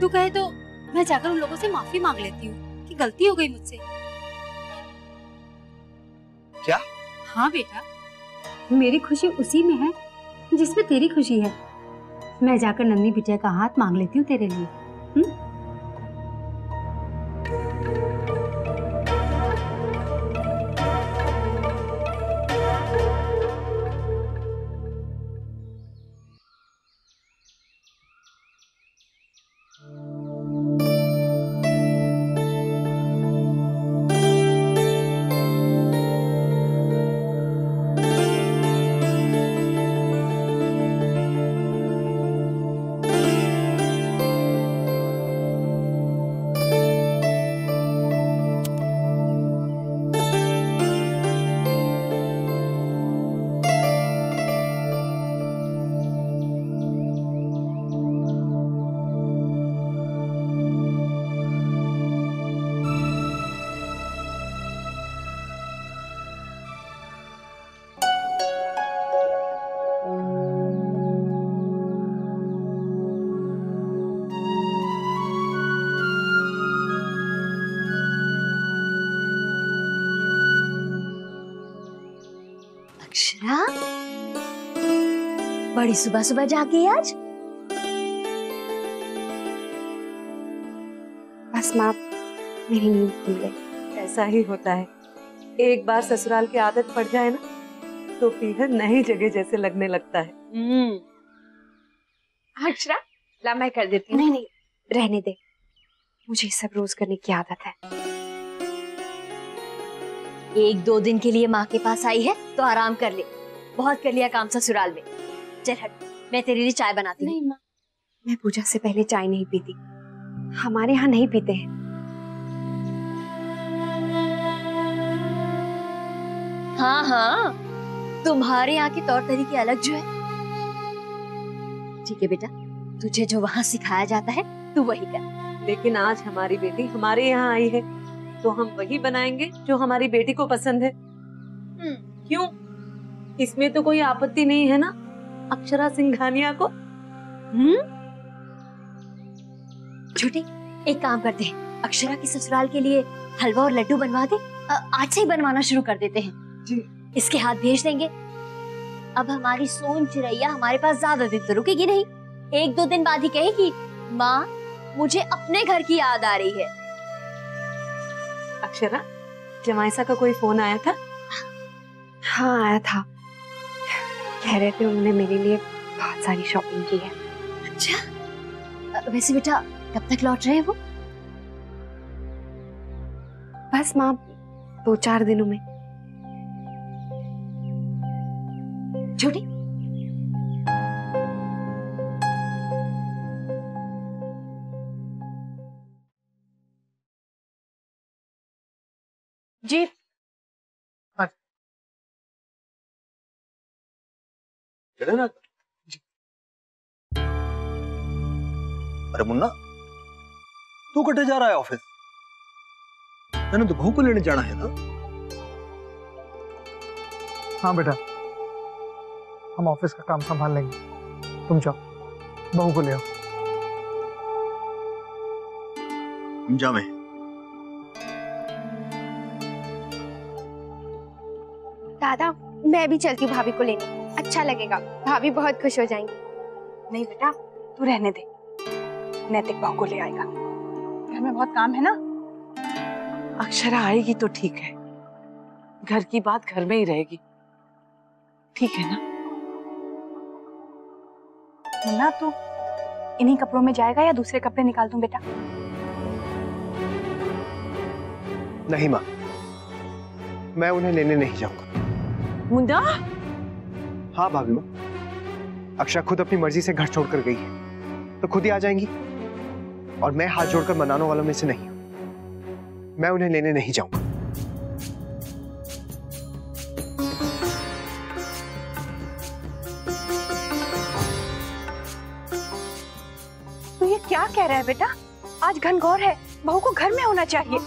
तू कहे तो मैं जाकर उन लोगों से माफी मांग लेती हूँ कि गलती हो गई मुझसे। क्या? हाँ बेटा, मेरी खुशी उसी में है जिसमें तेरी खुशी है। मैं जाकर नन्ही बिटिया का हाथ मांग लेती हूँ तेरे लिए। अक्षरा, बड़ी सुबह सुबह जाग गई आज। बस माँ, मेरी नींद खुल गई। ऐसा ही होता है, एक बार ससुराल की आदत पड़ जाए ना तो फिर नई जगह जैसे लगने लगता है। अक्षरा, ला मैं कर देती हूँ। नहीं नहीं, रहने दे, मुझे सब रोज करने की आदत है। एक दो दिन के लिए माँ के पास आई है तो आराम कर ले, बहुत कर लिया काम ससुराल में। चल हट, मैं तेरे लिए चाय बनाती हूँ। नहीं माँ, मैं पूजा से पहले चाय नहीं पीती, हमारे यहाँ नहीं पीते हैं। हाँ हाँ, तुम्हारे यहाँ के तौर तरीके अलग जो है। ठीक है बेटा, तुझे जो वहाँ सिखाया जाता है तू वही कर। लेकिन आज हमारी बेटी हमारे यहाँ आई है तो हम वही बनाएंगे जो हमारी बेटी को पसंद है। क्यों? इसमें तो कोई आपत्ति नहीं है ना अक्षरा सिंघानिया को? छोटी, एक काम करते हैं, अक्षरा की ससुराल के लिए हलवा और लड्डू बनवा दे। आज से ही बनवाना शुरू कर देते हैं जी। इसके हाथ भेज देंगे। अब हमारी सोन चिरैया हमारे पास ज्यादा दिन तो रुकेगी नहीं, एक दो दिन बाद ही कहेगी माँ मुझे अपने घर की याद आ रही है। अक्षरा, जमाइसा का कोई फोन आया था? हाँ आया था, कह रहे थे उन्होंने मेरे लिए बहुत सारी शॉपिंग की है। अच्छा, वैसे बेटा कब तक लौट रहे हैं वो? बस माँ, 2-4 दिनों में। छोटी, जी चले ना। अरे मुन्ना, तू कटे जा रहा है ऑफिस? मैंने तो बहू को लेने जाना है ना। हाँ बेटा, हम ऑफिस का काम संभाल लेंगे, तुम जाओ बहू को ले आओ। जावे। दादा मैं भी चलती हूँ भाभी को लेने, अच्छा लगेगा, भाभी बहुत खुश हो जाएंगी। नहीं बेटा, तू रहने दे, नैतिक बहू को ले आएगा, घर में बहुत काम है ना। अक्षरा आएगी तो ठीक है, घर की बात घर में ही रहेगी, ठीक है ना? मुन्ना तू इन्हीं कपड़ों में जाएगा या दूसरे कपड़े निकाल दूं बेटा? नहीं माँ, मैं उन्हें लेने नहीं जाऊंगा। मुन्ना? हाँ भाभी माँ, अक्षरा खुद अपनी मर्जी से घर छोड़कर गई है, तो खुद ही आ जाएंगी, और मैं हाथ जोड़कर मनाने वालों में से नहीं हूं। मैं उन्हें लेने नहीं जाऊंगा। तो ये क्या कह रहा है बेटा? आज घनघोर है, बहू को घर में होना चाहिए।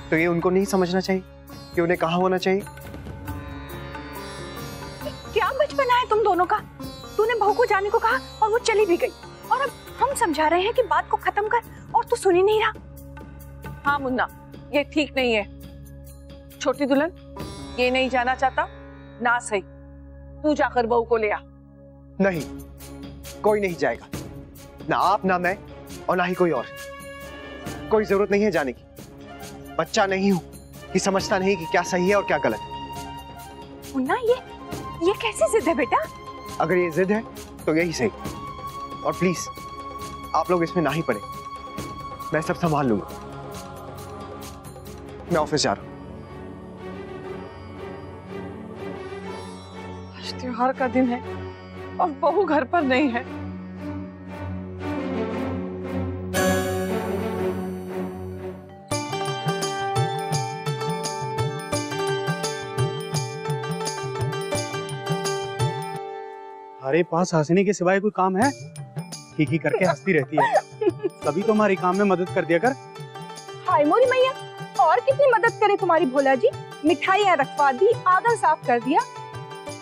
तो ये उनको नहीं समझना चाहिए कि उन्हें कहाँ होना चाहिए? क्या बचपना है तुम दोनों का? तूने बहू को जाने को कहा और वो चली भी गई, और अब हम समझा रहे हैं कि बात को खत्म कर, और तू सुन ही नहीं रहा। हाँ मुन्ना, ये ठीक नहीं है। छोटी दुल्हन, ये नहीं जाना चाहता ना, सही, तू जाकर बहू को ले आ। नहीं, कोई नहीं जाएगा, ना आप ना मैं और ना ही कोई और। कोई जरूरत नहीं है जाने की। बच्चा नहीं हूं कि समझता नहीं कि क्या सही है और क्या गलत। मुन्ना ये कैसी जिद है बेटा? अगर ये जिद है तो यही सही, और प्लीज आप लोग इसमें ना ही पड़े, मैं सब संभाल लूंगा। मैं ऑफिस जा रहा हूं। आज त्योहार का दिन है और बहू घर पर नहीं है। हमारे पास हंसने के सिवाय कोई काम है? ठीक ही करके हंसती रहती है, कभी तो हमारी काम में मदद कर दिया कर। हाय मोरी मैया, और कितनी मदद करे तुम्हारी भोला जी? मिठाइयाँ रखवा दी, आंगन साफ कर दिया।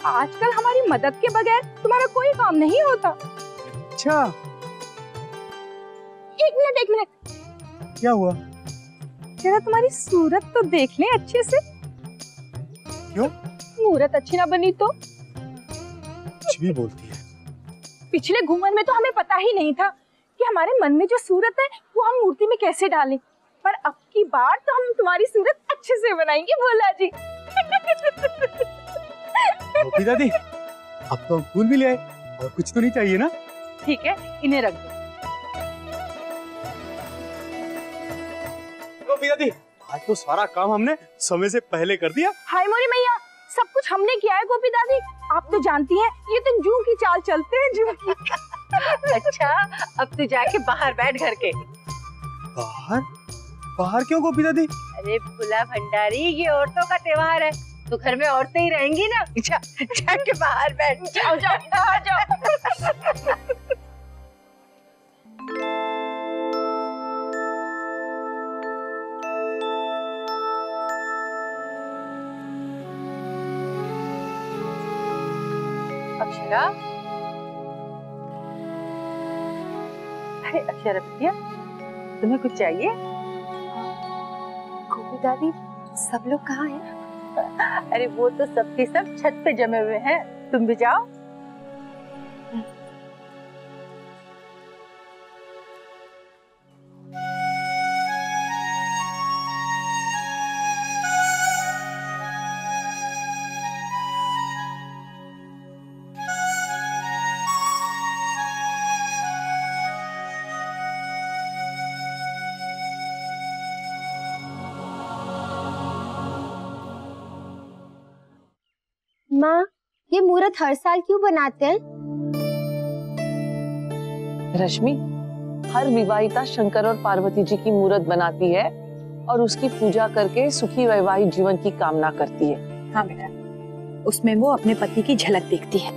आजकल हमारी मदद के बगैर तुम्हारा कोई काम नहीं होता। अच्छा, एक मिनट, क्या हुआ? जरा तुम्हारी सूरत तो देख ले अच्छे से। क्यों? मूरत अच्छी ना बनी तो? कुछ भी बोलती है। पिछले घूमन में तो हमें पता ही नहीं था कि हमारे मन में जो सूरत है वो हम मूर्ति में कैसे डालें, पर अब की बार तो हम तुम्हारी सूरत अच्छे से बनाएंगे भोला जी। गोपी दादी, अब तो हम फूल भी ले आए, और कुछ तो नहीं चाहिए ना? ठीक है, इन्हें रख दो। गोपी दादी, आज तो सारा काम हमने समय से पहले कर दिया। हाय मोरी मैया, सब कुछ हमने किया है गोपी दादी। आप तो जानती हैं, ये तो जू की चाल चलते हैं, जू की। अच्छा, अब तू जाके बाहर बैठ घर के। बाहर? बाहर क्यों गोपी दादी? अरे भोला भंडारी, ये औरतों का त्योहार है, तो घर में औरतें ही रहेंगी ना। जाके बाहर बैठ। जाओ जाओ। अक्षरा, अरे अक्षरा बिटिया, तुम्हें कुछ चाहिए? गोपी दादी, सब लोग कहाँ हैं? अरे वो तो सबके सब छत पे जमे हुए हैं, तुम भी जाओ। माँ, ये मूर्त हर साल क्यों बनाते हैं? रश्मि, हर विवाहिता शंकर और पार्वती जी की मूर्त बनाती है और उसकी पूजा करके सुखी वैवाहिक जीवन की कामना करती है। हाँ बेटा, उसमें वो अपने पति की झलक देखती है।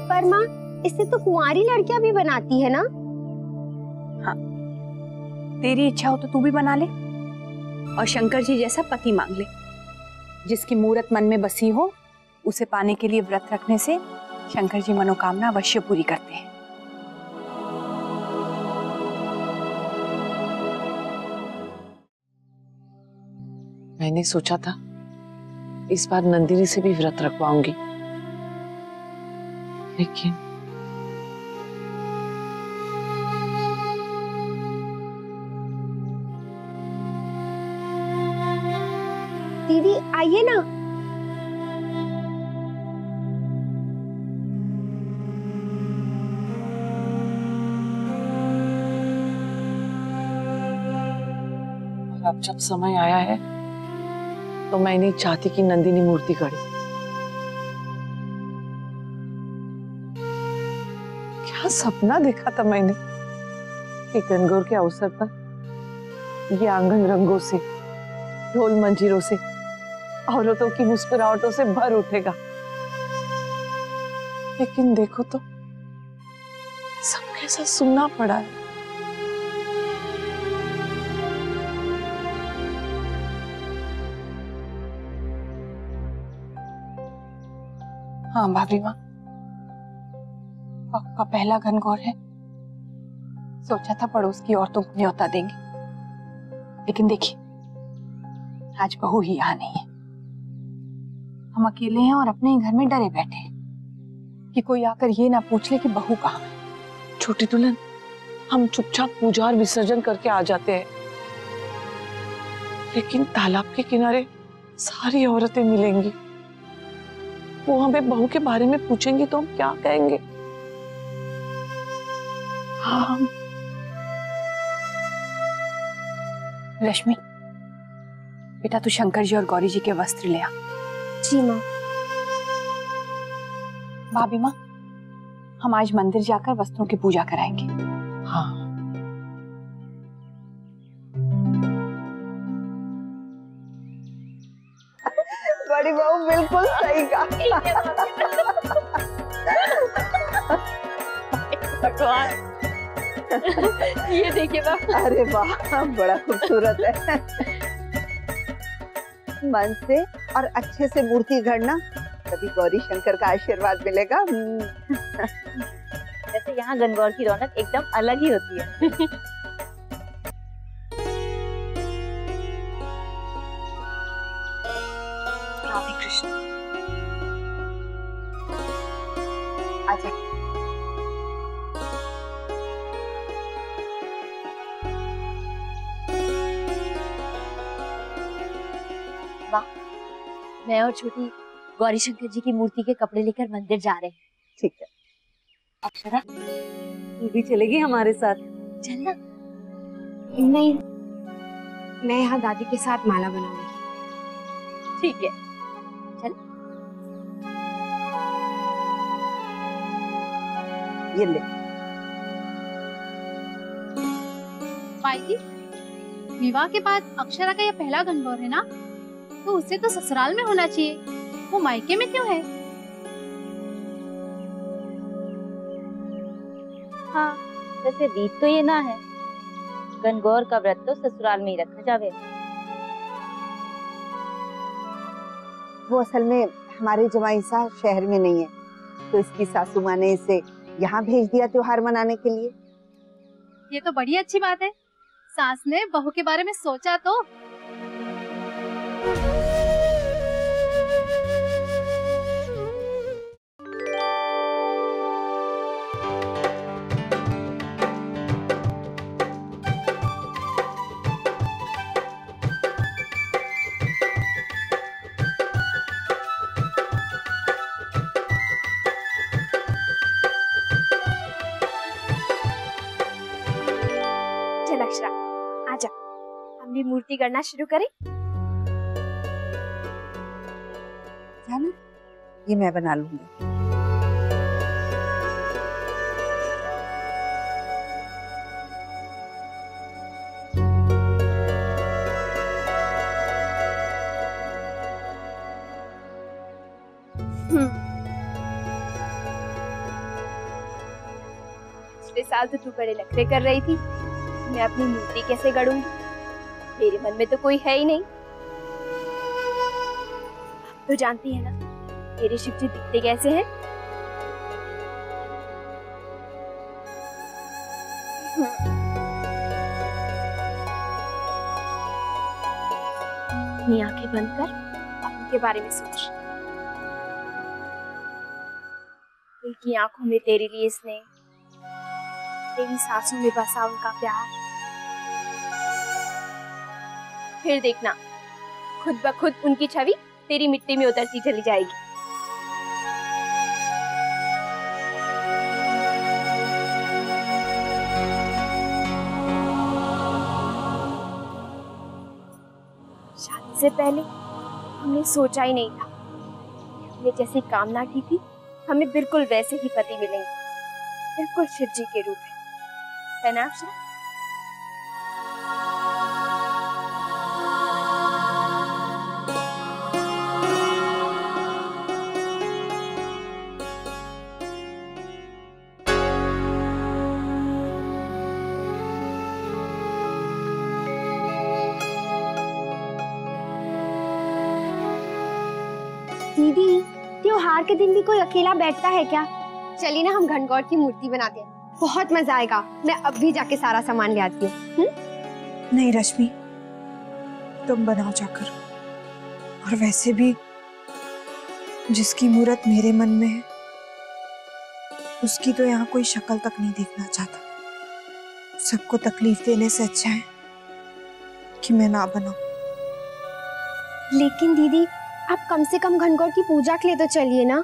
पर माँ, इससे तो कुंवारी लड़कियां भी बनाती है ना? हाँ, तेरी इच्छा हो तो तू भी बना ले और शंकर जी जैसा पति मांग ले। जिसकी मूरत मन में बसी हो उसे पाने के लिए व्रत रखने से शंकर जी मनोकामना अवश्य पूरी करते हैं। मैंने सोचा था इस बार नंदिनी से भी व्रत रखवाऊंगी, लेकिन दीदी आइए ना। और अब जब समय आया है तो मैं नहीं चाहती कि नंदिनी मूर्ति गढ़े। क्या सपना देखा था मैंने कि गणगौर के अवसर पर ये आंगन रंगों से, ढोल मंजीरों से, औरतों की मुस्कुराहटों से भर उठेगा। लेकिन देखो तो सब कैसा सुनना पड़ा है। हाँ भाभी माँ, आपका पहला घनघोर है। सोचा था पड़ोस की औरतों को न्योता देंगे, लेकिन देखिए आज बहू ही यहाँ नहीं है। हम अकेले हैं और अपने ही घर में डरे बैठे हैं कि कोई आकर ये ना पूछ ले कि बहू कहाँ है। छोटी दुल्हन, हम चुपचाप पूजा और विसर्जन करके आ जाते हैं, लेकिन तालाब के किनारे सारी औरतें मिलेंगी। वो हमें बहू के बारे में पूछेंगी तो हम क्या कहेंगे? हाँ रश्मि, बेटा तू शंकर जी और गौरी जी के वस्त्र ले आ। जी माँ। भाभी माँ, हम आज मंदिर जाकर वस्त्रों की पूजा कराएंगे। हाँ। बड़ी बहू बिल्कुल सही कहा। ये देखिए बाबा। अरे वाह, बड़ा खूबसूरत है। मन से और अच्छे से मूर्ति गढ़ना, तभी गौरी शंकर का आशीर्वाद मिलेगा। वैसे यहाँ गणगौर की रौनक एकदम अलग ही होती है। राधे कृष्ण। आजा। वाह, मैं और छोटी गौरी शंकर जी की मूर्ति के कपड़े लेकर मंदिर जा रहे हैं। ठीक है। अक्षरा, तू भी चलेगी हमारे साथ? चलना। नहीं, मैं यहाँ दादी के साथ माला बनाऊंगी। ठीक है, चल। ये ले। माई जी, विवाह के बाद अक्षरा का यह पहला घनघोर है ना, तो उसे तो ससुराल में होना चाहिए, वो मायके में क्यों है? हाँ, वैसे रीत तो ये ना है, घनघोर का व्रत तो ससुराल में ही रखा जावे। वो असल में हमारे जमाई साहब शहर में नहीं है, तो इसकी सासू माँ ने इसे यहाँ भेज दिया त्योहार मनाने के लिए। ये तो बड़ी अच्छी बात है, सास ने बहू के बारे में सोचा तो। चल अक्षरा, आजा, हम भी मूर्ति गढ़ना शुरू करें। जाना, ये मैं बना लूंगी। पिछले साल तो तू बड़े नखरे कर रही थी, मैं अपनी मूर्ति कैसे गढ़ूंगी? मेरे मन में तो कोई है ही नहीं। तो जानती है ना मेरे शिव जी दिखते कैसे हैं? अपनी आंखें बंद कर उनके बारे में सोच। उनकी आंखों में तेरे लिए स्नेह, तेरी सांसों में बसा उनका प्यार। फिर देखना खुद ब खुद उनकी छवि तेरी मिट्टी में उतरती चली जाएगी। शादी से पहले हमने सोचा ही नहीं था, हमने जैसी कामना की थी हमें बिल्कुल वैसे ही पति मिलेंगे, बिल्कुल शिव जी के रूप में, है ना अक्षरा? दीदी, त्योहार के दिन भी कोई अकेला बैठता है क्या? चलिए ना हम घनगौर की मूर्ति बनाते हैं, बहुत मजा आएगा। मैं अब भी जाके सारा सामान ले आती हूँ। नहीं रश्मि, तुम बनाओ जाकर। और वैसे भी जिसकी मूर्त मेरे मन में है उसकी तो यहाँ कोई शक्ल तक नहीं देखना चाहता। सबको तकलीफ देने से अच्छा है कि मैं ना बनाऊं। लेकिन दीदी, आप कम से कम घनगौर की पूजा के लिए तो चलिए ना।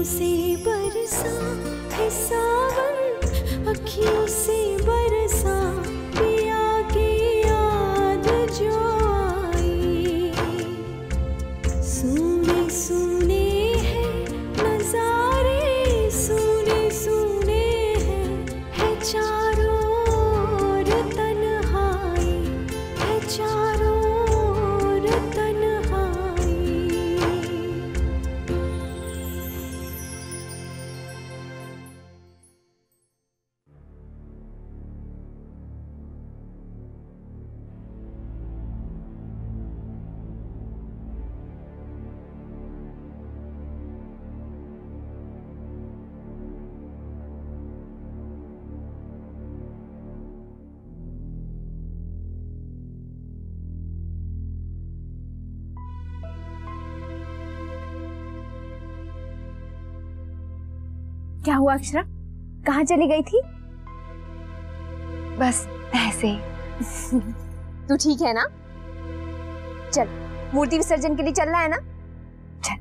से बरसा है सावन, अखियों से बरसा पिया की याद जो आई। सुने सुने हैं नजारे, सुने सुने है चारों ओर तन्हाई, है चारों ओर तन्हाई। क्या हुआ अक्षरा, कहाँ चली गई थी? बस ऐसे ही। तू ठीक है ना? चल, मूर्ति विसर्जन के लिए चलना है ना? चल।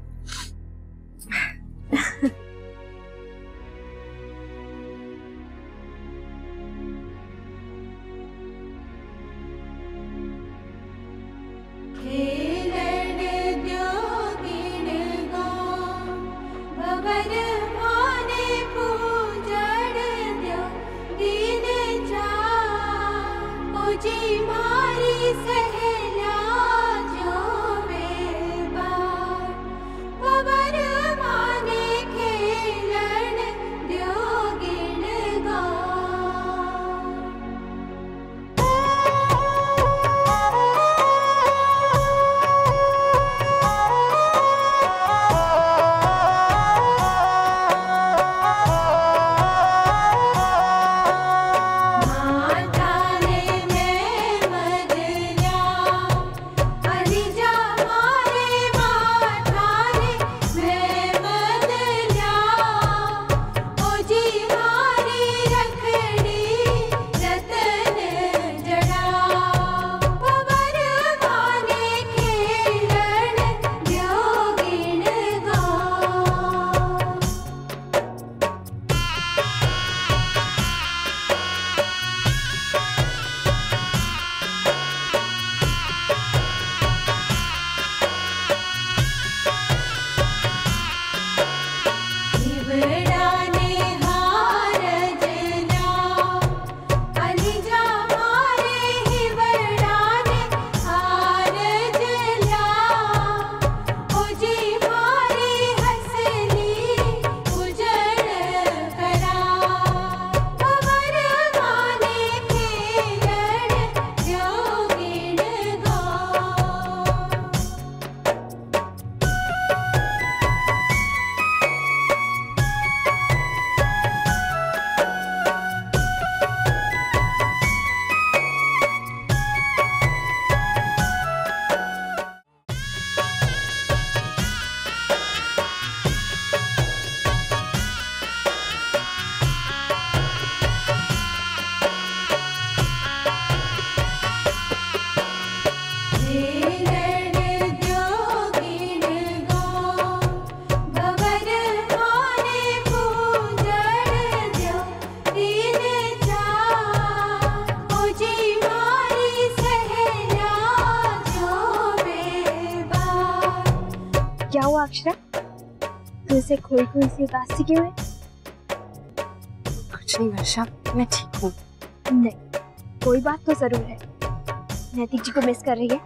क्या हुआ अक्षरा, तू ऐसे खोई खोई सी उदासी क्यों है? कुछ नहीं वर्षा, मैं ठीक हूँ। नहीं, कोई बात तो जरूर है। नैतिक जी को मिस कर रही है?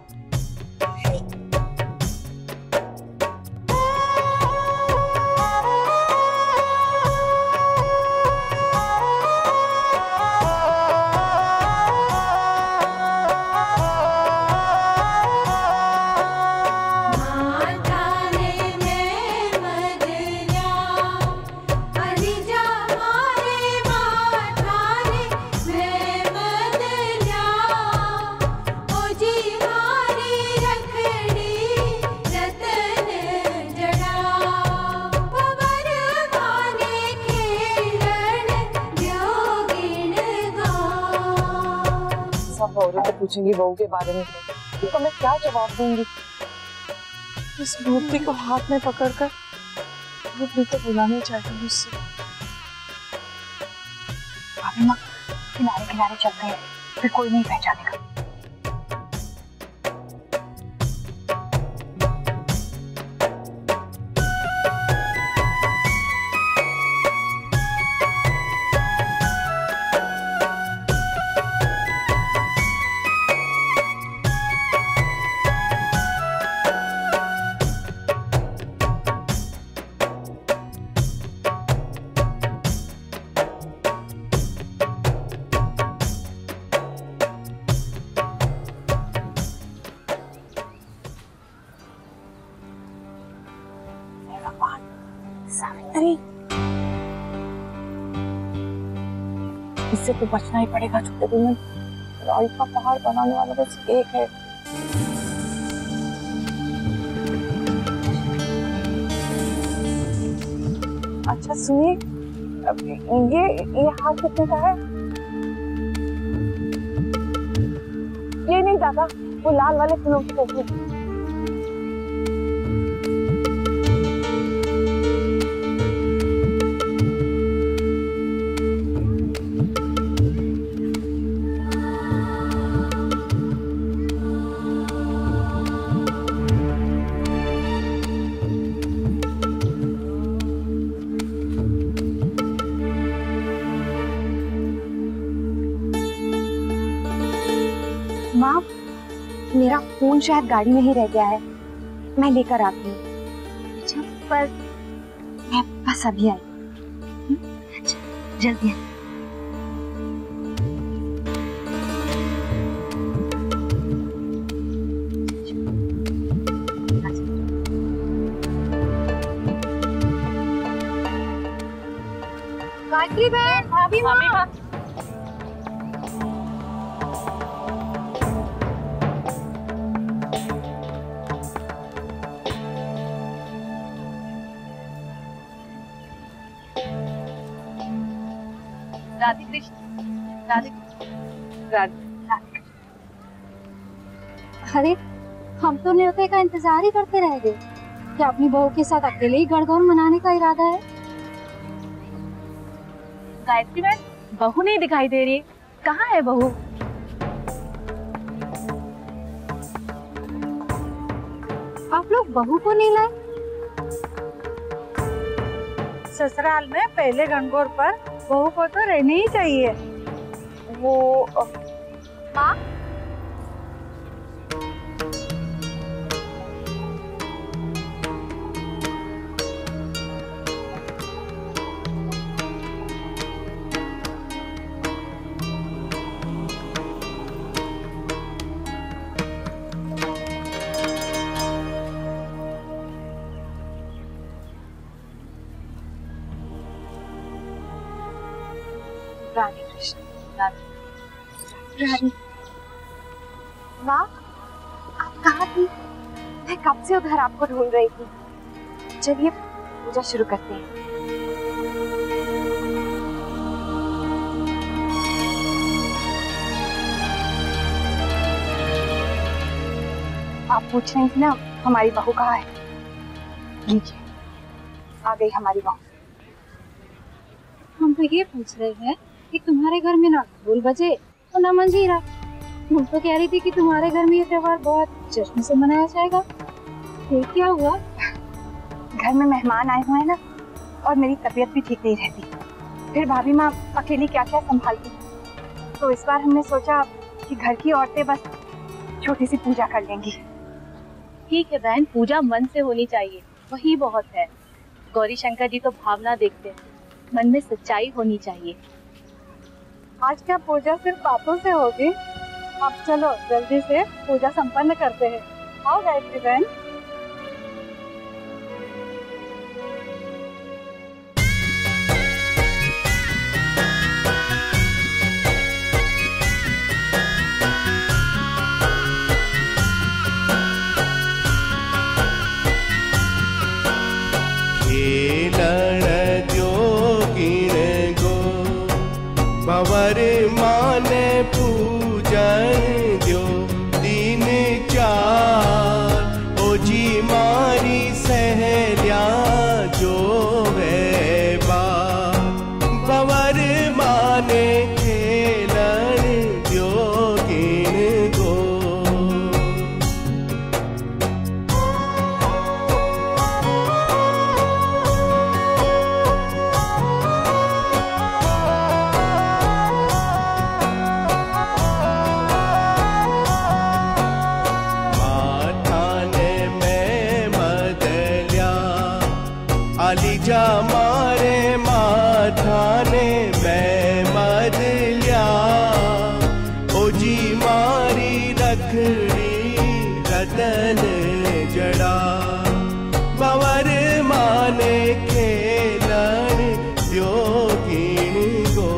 औरतें पूछेंगी बहू के बारे में, तो मैं क्या जवाब दूंगी? इस मूर्ति को हाथ में पकड़कर वो दिल तो बुलाने चाहिए मुझसे। भाभी माँ किनारे किनारे चलते हैं, फिर कोई नहीं पहचानेगा। सावित्री, इससे तो बचना ही पड़ेगा। छोटे दिन में राई का पहाड़ बनाने वाला बस एक है। अच्छा सुनिए, ये हाथ कितने का है? ये नहीं दादा, वो लाल वाले फूलों की टोकरी। माँ, मेरा फोन शायद गाड़ी में ही रह गया है, मैं लेकर आती हूँ। अच्छा, पर मैं बस अभी आई। अच्छा, जल्दी आ। गायत्री बहन, भाभी माँ। राधे कृष्ण, राधे राधे। अरे हम तो न्योते का इंतजार ही करते रह गए। क्या अपनी बहू के साथ अकेले ही गणगौर मनाने का इरादा है? गायत्री बहन, बहू नहीं दिखाई दे रही, कहाँ है बहू? आप लोग बहू को नहीं लाए? ससुराल में पहले गणगौर पर बहू को तो रहनी ही चाहिए। वो माँ, राधे कृष्ण, राधे। माँ, आप कहाँ थी? मैं कब से उधर आपको ढूंढ रही थी। चलिए पूजा शुरू करते हैं। आप पूछ रही थी ना हमारी बहू कहाँ है? लीजिए, आ गई हमारी बहू। हम तो ये पूछ रहे हैं कि तुम्हारे घर में ना ढोल बजे और ना मंजीरा। तुम तो कह रही थी कि तुम्हारे घर में ये त्योहार बहुत जश्न से मनाया जाएगा। फिर क्या हुआ? घर में मेहमान आए हुए हैं ना, और मेरी तबीयत भी ठीक नहीं रहती। फिर भाभी माँ अकेली क्या क्या संभालती, तो इस बार हमने सोचा कि घर की औरतें बस छोटी सी पूजा कर लेंगी। ठीक है बहन, पूजा मन से होनी चाहिए, वही बहुत है। गौरी शंकर जी तो भावना देखते हैं, मन में सच्चाई होनी चाहिए। आज क्या पूजा सिर्फ बातों से होगी? अब चलो जल्दी से पूजा संपन्न करते हैं। आओ गायत्री बहन। भंवर माने पूजन जो दिन चार ओ हाली जा मारे माथाने मैं बदलिया ओ जी मारी रखड़ी रतन जड़ा बावर माने खेलन योगिन गो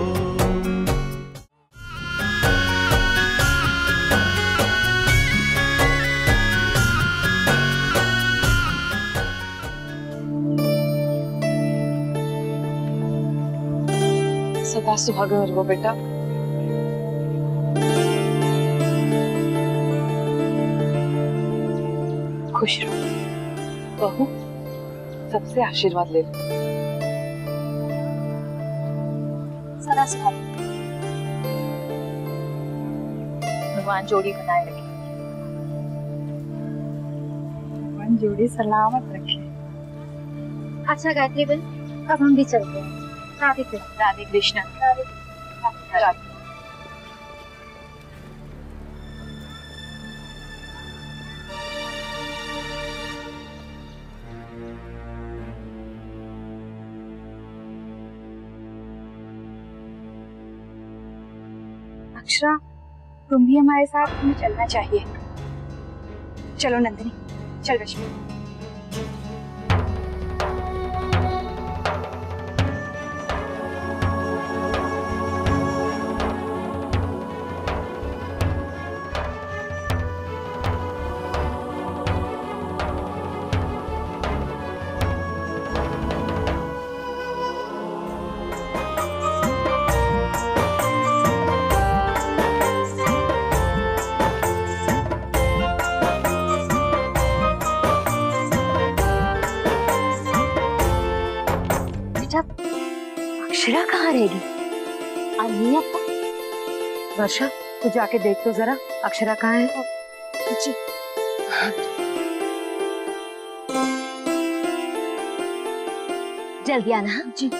सदा सुहागन रहो बेटा। खुश रहो बहू, सबसे आशीर्वाद ले लो। सदा सुहागन। भगवान जोड़ी बनाए रखे। भगवान जोड़ी सलामत रखे। अच्छा गायत्री बहन, अब हम भी चलते हैं। राधे कृष्ण। राधे कृष्ण। राधे कृष्ण। राधे। अक्षरा, तुम भी हमारे साथ हमें चलना चाहिए। चलो नंदिनी, चल रश्मि। अक्षरा कहाँ रहेगी? नहीं आपका। वर्षा, तू जाके देख तो जरा अक्षरा कहाँ है। जी। जल्दी आना। जी।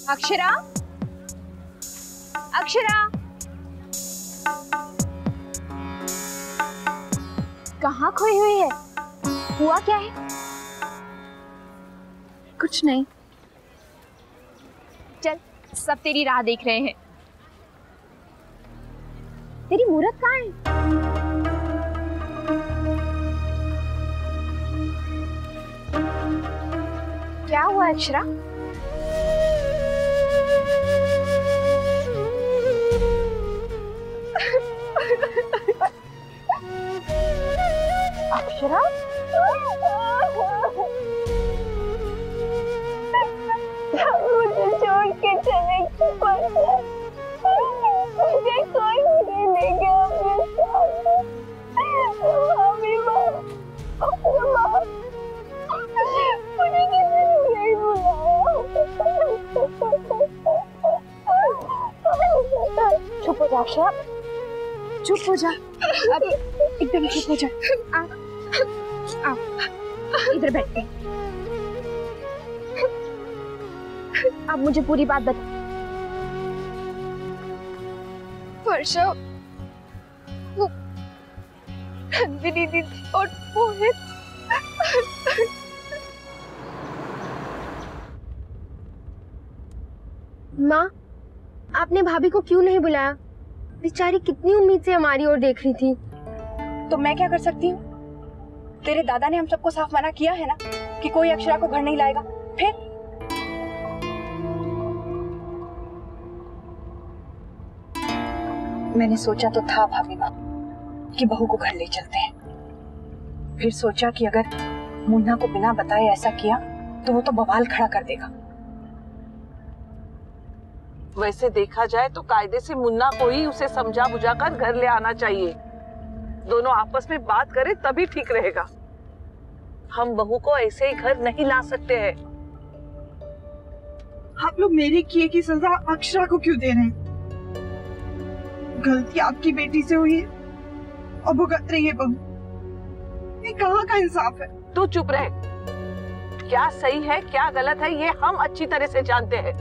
अक्षरा, अक्षरा, कहाँ खोई हुई है? हुआ क्या है? कुछ नहीं। चल, सब तेरी राह देख रहे हैं। तेरी मूरत कहाँ है? क्या हुआ अक्षरा? अक्षरा, मुझे छोड़ के चले गए। मुझे कोई नहीं ले गया अपने साथ। मम्मी, मुझे किसी ने नहीं बुलाया। चुप हो जा अक्षरा, चुप हो जा। अब एकदम चुप हो जा। आओ, इधर बैठते। अब मुझे पूरी बात बता। वर्षा, वो नंदिनी दीदी और मोहित। माँ, आपने भाभी को क्यों नहीं बुलाया? बेचारी कितनी उम्मीद से हमारी ओर देख रही थी। तो मैं क्या कर सकती हूँ? तेरे दादा ने हम सबको साफ मना किया है ना कि कोई अक्षरा को घर नहीं लाएगा। फिर मैंने सोचा तो था भाभी माँ कि बहू को घर ले चलते हैं, फिर सोचा कि अगर मुन्ना को बिना बताए ऐसा किया तो वो तो बवाल खड़ा कर देगा। वैसे देखा जाए तो कायदे से मुन्ना को ही उसे समझा बुझा कर घर ले आना चाहिए। दोनों आपस में बात करें तभी ठीक रहेगा। हम बहू को ऐसे ही घर नहीं ला सकते हैं। आप लोग मेरे किए की सजा अक्षरा को क्यों दे रहे हैं? गलती आपकी बेटी से हुई है और भुगत रही है बहू। ये कहाँ का इंसाफ है? तू चुप रहे। क्या सही है क्या गलत है ये हम अच्छी तरह से जानते हैं।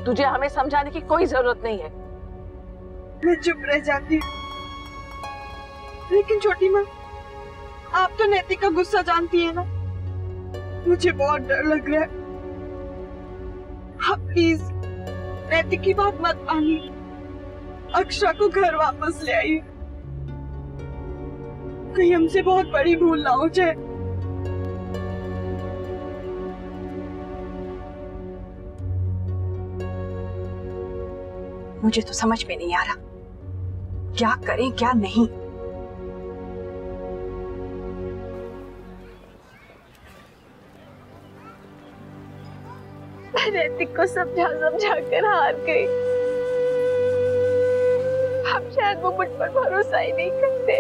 तुझे हमें समझाने की कोई जरूरत नहीं है। मैं चुप रह जाती हूँ, लेकिन छोटी माँ आप तो नैतिक का गुस्सा जानती है ना। मुझे बहुत डर लग रहा है। आप प्लीज नैतिक की बात मत मानिए, अक्षरा को घर वापस ले आइए। कहीं हमसे बहुत बड़ी भूल ना हो जाए। मुझे तो समझ में नहीं आ रहा क्या करें क्या नहीं। नैतिक को समझा समझा कर हार गई। अब शायद वो मुझ पर भरोसा ही नहीं करते।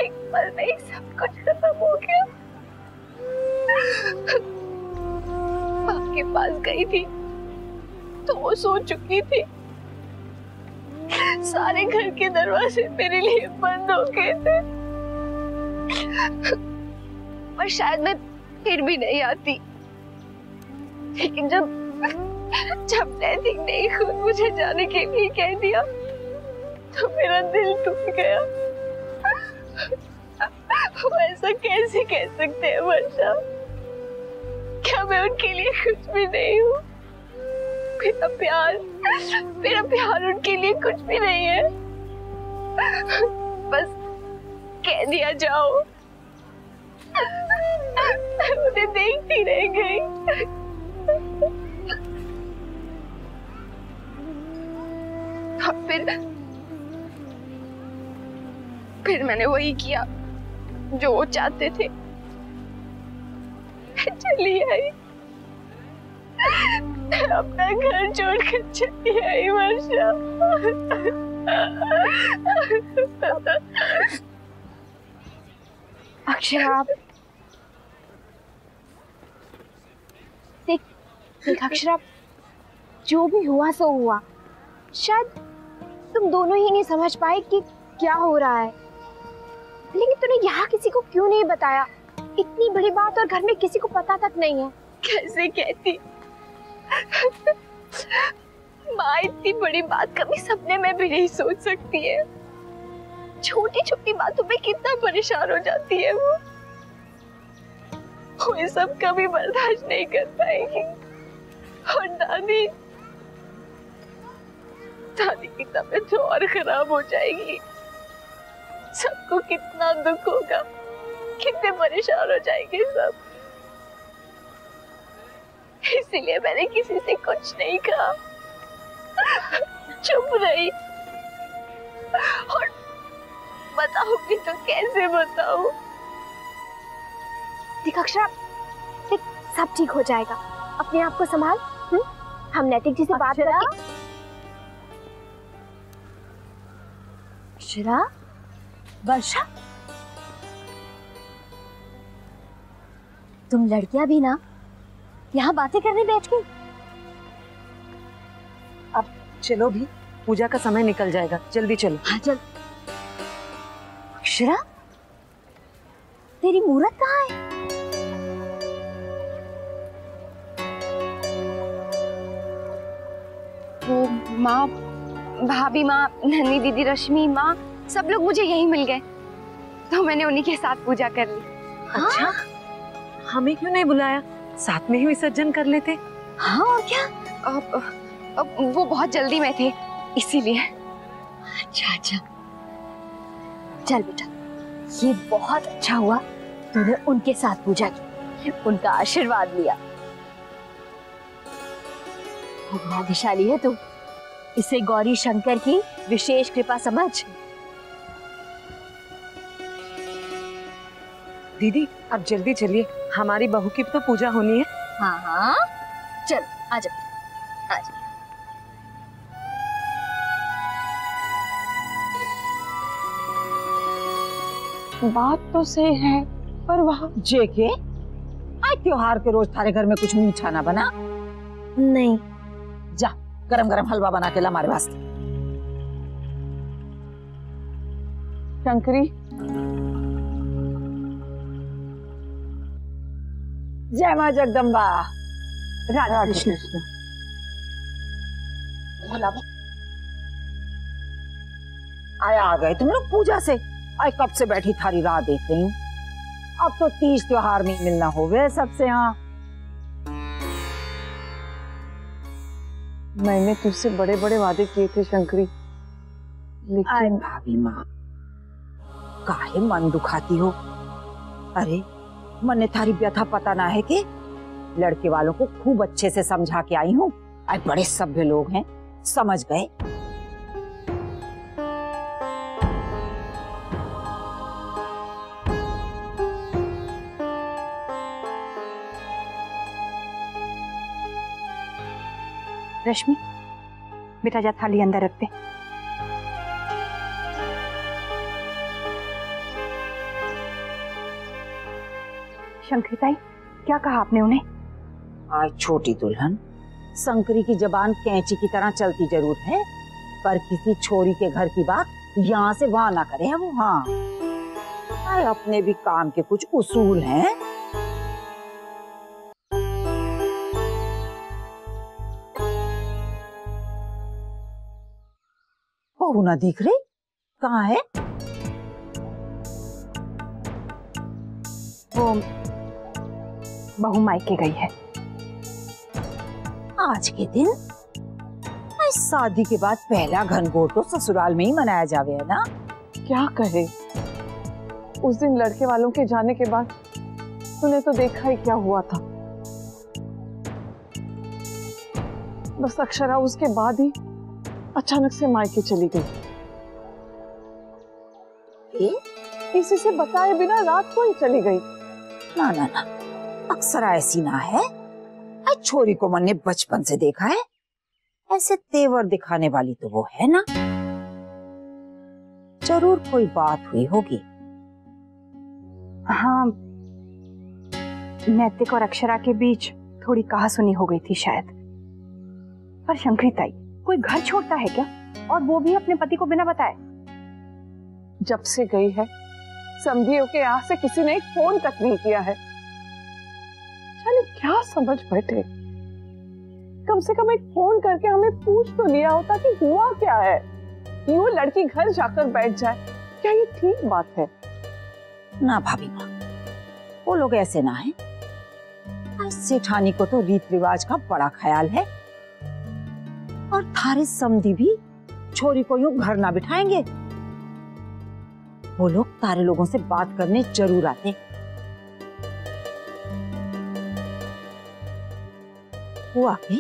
एक पल में ही सब कुछ खत्म हो गया। बाप के पास गई थी तो वो सो चुकी थी। सारे घर के दरवाजे मेरे लिए बंद हो गए थे। पर शायद मैं फिर भी नहीं आती। लेकिन जब नैतिक ने खुद मुझे जाने के लिए कह दिया तो मेरा दिल टूट गया। वो ऐसा कैसे कह सकते हैं वर्षा? क्या मैं उनके लिए कुछ भी नहीं हूँ? मेरा प्यार उनके लिए कुछ भी नहीं है। बस कह दिया जाओ। उन्हें देखती रह गई। फिर मैंने वही किया जो वो चाहते थे। चली आई, अपना घर छोड़कर चली आई वर्षा। अक्षरा देख अक्षरा, जो भी हुआ सो हुआ। शायद तुम दोनों ही नहीं समझ पाए कि क्या हो रहा है, लेकिन तूने यहाँ किसी को क्यों नहीं बताया? इतनी बड़ी बात और घर में किसी को पता तक नहीं है। कैसे कहती? माँ इतनी बड़ी बात कभी सपने में भी नहीं सोच सकती है। छोटी छोटी बातों पे कितना परेशान हो जाती है वो ये सब कभी बर्दाश्त नहीं कर पाएगी। और दादी की तबीयत तो और खराब हो जाएगी। सबको कितना दुख होगा, कितने परेशान हो जाएंगे सब। इसीलिए मैंने किसी से कुछ नहीं कहा, चुप रही। और बताऊंगी तो कैसे बताऊं? देख अक्षरा, देख सब ठीक हो जाएगा। अपने आप को संभाल। हम नैतिक जी से बात करके। अक्षरा, वर्षा, तुम लड़कियां भी ना यहाँ बातें करने बैठ गई। अब चलो भी, पूजा का समय निकल जाएगा, जल्दी चलो। हाँ चल। अक्षरा, तेरी मूरत कहाँ है? वो माँ, भाभी माँ, नन्ही दीदी, रश्मि माँ, सब लोग मुझे यही मिल गए, तो मैंने उन्हीं के साथ पूजा कर ली। अच्छा, हमें क्यों नहीं बुलाया? साथ में ही विसर्जन कर लेते। हाँ और क्या? वो बहुत जल्दी में थे इसीलिए। अच्छा अच्छा, चल बेटा, ये बहुत अच्छा हुआ तूने उनके साथ पूजा की, उनका आशीर्वाद लिया। भाग्यशाली है तू। इसे गौरी शंकर की विशेष कृपा समझ। दीदी अब जल्दी चलिए, हमारी बहू की तो पूजा होनी है। हाँ हाँ चल आजा आजा। बात तो सही है, पर वहाँ जेके आज त्योहार के रोज थारे घर में कुछ मीठा ना बना? नहीं। जा गरम गरम हलवा बना के ला हमारे वास्ते। शंकरी, जय मां जगदम्बा। राधा कृष्ण। आया आ गए तुम लोग पूजा से? आज कब से बैठी थारी राह देख रही हूँ। अब तो तीज त्योहार में मिलना होवे सबसे। यहाँ मैंने तुझसे बड़े बड़े वादे किए थे शंकरी, लेकिन भाभी माँ काहे मन दुखाती हो? अरे मने थारी व्यथा पता ना है कि लड़के वालों को खूब अच्छे से समझा के आई हूँ। आज बड़े सभ्य लोग हैं, समझ गए। रश्मि बेटा जा थाली अंदर रखते। शंकरी ताई क्या कहा आपने उन्हें? आज छोटी दुल्हन शंकरी की जबान कैंची की तरह चलती जरूर है, पर किसी छोरी के घर की बात यहाँ से वहां ना करे है वो। हाँ अपने भी काम के कुछ उसूल हैं। बहू ना दिख रही, कहाँ है? वो बहू मायके गई है। आज के दिन शादी के बाद पहला घनघोर तो ससुराल में ही मनाया जावे है ना? क्या कहे, उस दिन लड़के वालों के जाने के बाद तूने तो देखा ही क्या हुआ था। बस अक्षरा उसके बाद ही अचानक से मायके चली गई। किसी से बताए बिना रात को ही चली गई। ना ना ना, अक्षरा ऐसी ना है। आज छोरी को मैंने बचपन से देखा है, ऐसे तेवर दिखाने वाली तो वो है ना। जरूर कोई बात हुई होगी। हाँ, नैतिक और अक्षरा के बीच थोड़ी कहासुनी हो गई थी शायद। पर शंकरी ताई, कोई घर छोड़ता है क्या, और वो भी अपने पति को बिना बताए? जब से गई है समझियो के यहाँ से किसी ने एक फोन तक नहीं किया है। जाने क्या समझ बैठे। कम से कम एक फोन करके हमें पूछ तो लिया होता कि हुआ क्या है। यूं लड़की घर जाकर बैठ जाए, क्या ये ठीक बात है? ना भाभी माँ, वो लोग ऐसे ना हैं। सेठानी को तो रीत रिवाज का बड़ा ख्याल है, और थारे समधी भी छोरी को यूं घर ना बिठाएंगे। वो लोग तारे लोगों से बात करने जरूर आते। वो आके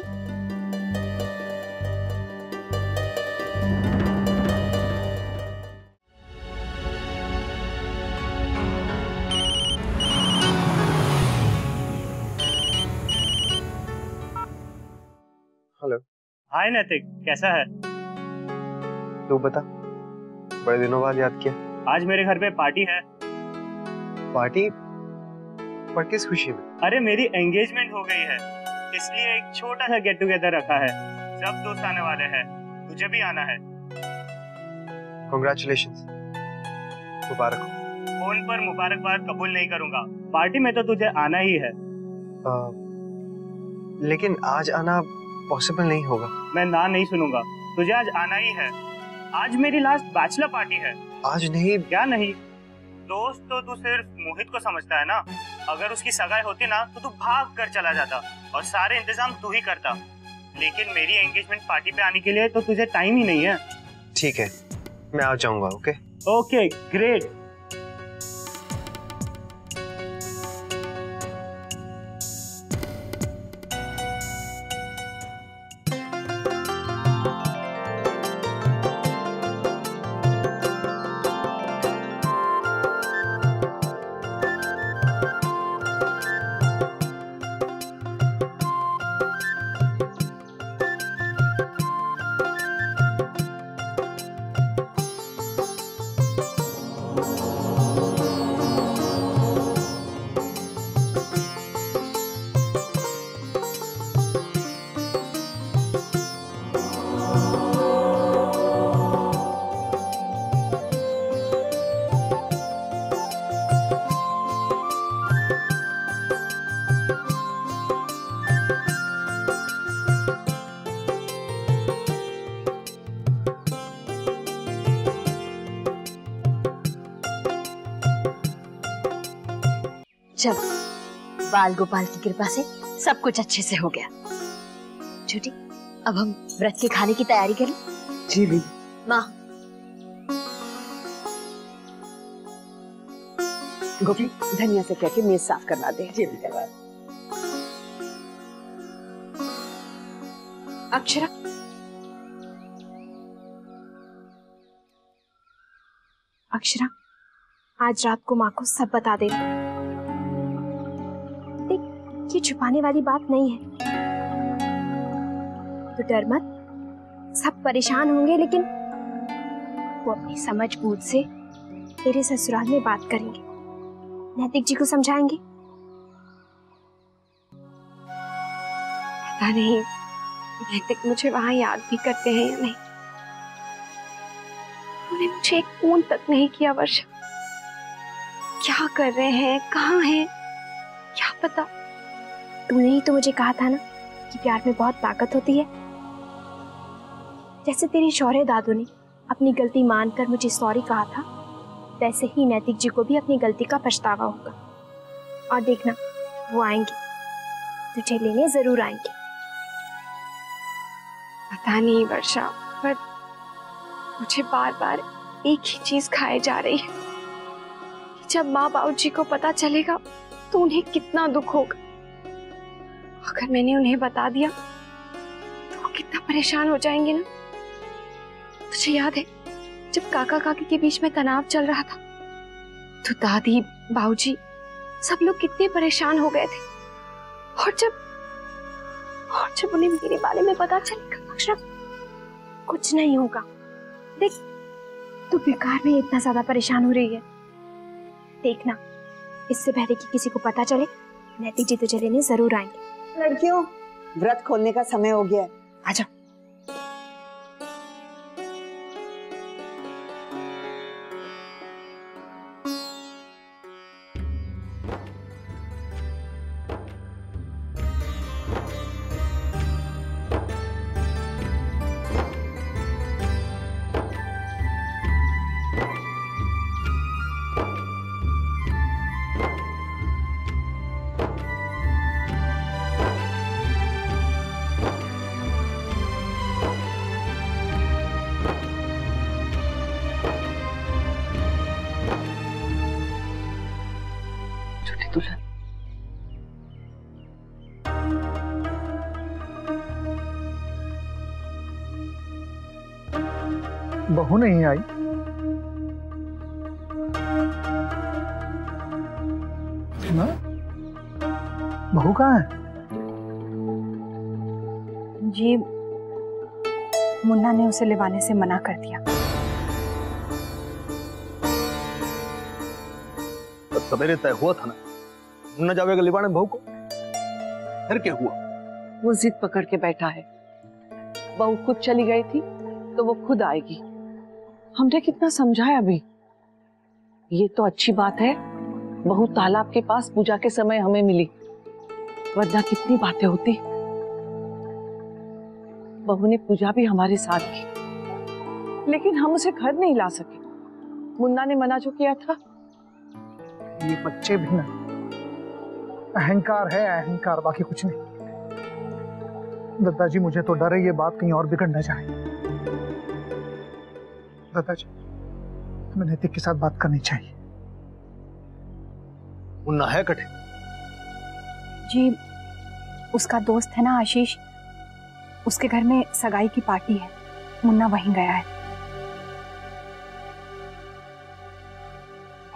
हेलो। हाय नैतिक, कैसा है? तू बता, बड़े दिनों बाद याद किया। आज मेरे घर पे पार्टी है। पार्टी? पर किस खुशी में? अरे मेरी एंगेजमेंट हो गई है, इसलिए एक छोटा सा गेट टुगेदर रखा है। सब दोस्त आने वाले हैं, तुझे भी आना है। Congratulations, मुबारक हो। फोन पर मुबारकबाद कबूल नहीं करूंगा, पार्टी में तो तुझे आना ही है। लेकिन आज आना पॉसिबल नहीं होगा। मैं ना नहीं सुनूंगा, तुझे आज आना ही है। आज मेरी लास्ट बैचलर पार्टी है। आज नहीं? क्या नहीं? दोस्त तो तू सिर्फ मोहित को समझता है ना। अगर उसकी सगाई होती ना तो तू भाग कर चला जाता और सारे इंतजाम तू ही करता। लेकिन मेरी एंगेजमेंट पार्टी पे आने के लिए तो तुझे टाइम ही नहीं है। ठीक है, मैं आ जाऊंगा। Okay okay, great. चल, बाल गोपाल की कृपा से सब कुछ अच्छे से हो गया। छोटी, अब हम व्रत के खाने की तैयारी करें। जी भी। माँ, गोपी धनिया से कह के मेज साफ करवा दे। जी भी करवा। अक्षरा, अक्षरा, आज रात को माँ को सब बता दे। देख, ये छुपाने वाली बात नहीं है। तो डर मत, सब परेशान होंगे लेकिन वो अपनी समझ बूझ से तेरे ससुराल में बात करेंगे, नैतिक जी को समझाएंगे। पता नहीं नैतिक मुझे वहां याद भी करते हैं या नहीं। उन्होंने मुझे एक फोन तक नहीं किया। वर्षा, क्या कर रहे हैं, कहाँ हैं, क्या पता। तूने ही तो मुझे कहा था ना कि प्यार में बहुत ताकत होती है। जैसे तेरी शौर्य दादू ने अपनी गलती मानकर मुझे सॉरी कहा था, वैसे ही नैतिक जी को भी अपनी गलती का पछतावा होगा। और देखना, वो आएंगे, तुझे लेने जरूर आएंगे। पता नहीं वर्षा, पर मुझे बार बार एक ही चीज खाए जा रही है कि जब माँ बाबूजी को पता चलेगा तो उन्हें कितना दुख होगा। अगर मैंने उन्हें बता दिया तो वो कितना परेशान हो जाएंगे ना। तुझे याद है जब काका काकी के बीच में तनाव चल रहा था तो दादी, बाबूजी सब लोग कितने परेशान हो गए थे। और जब उन्हें मेरे बारे में पता चलेगा, अक्षरा, कुछ नहीं होगा। देख, तू बेकार में इतना ज्यादा परेशान हो रही है। देखना, इससे पहले कि किसी को पता चले, नैतिक जी तुझे लेने जरूर आएंगे। लड़कियों, व्रत खोलने का समय हो गया है, आजा। बहू नहीं आई। ना, बहू कहाँ है? जी, मुन्ना ने उसे लेवाने से मना कर दिया। तो सवेरे तय हुआ था ना, मुन्ना जावेगा लिवाने बहू को। फिर क्या हुआ? वो जिद पकड़ के बैठा है। बहू खुद चली गई थी तो वो खुद आएगी। हमने कितना समझाया भी। ये तो अच्छी बात है, बहू तालाब के पास पूजा के समय हमें मिली, वरना कितनी बातें होती। बहू ने पूजा भी हमारे साथ की, लेकिन हम उसे घर नहीं ला सके। मुन्ना ने मना जो किया था। ये बच्चे भी ना, अहंकार है अहंकार, बाकी कुछ नहीं। दादाजी, मुझे तो डर है ये बात कहीं और बिगड़ न जाए। दादाजी, हमें नैतिक के साथ बात करनी चाहिए। मुन्ना है कटे? जी, उसका दोस्त है ना आशीष, उसके घर में सगाई की पार्टी है, मुन्ना वहीं गया है।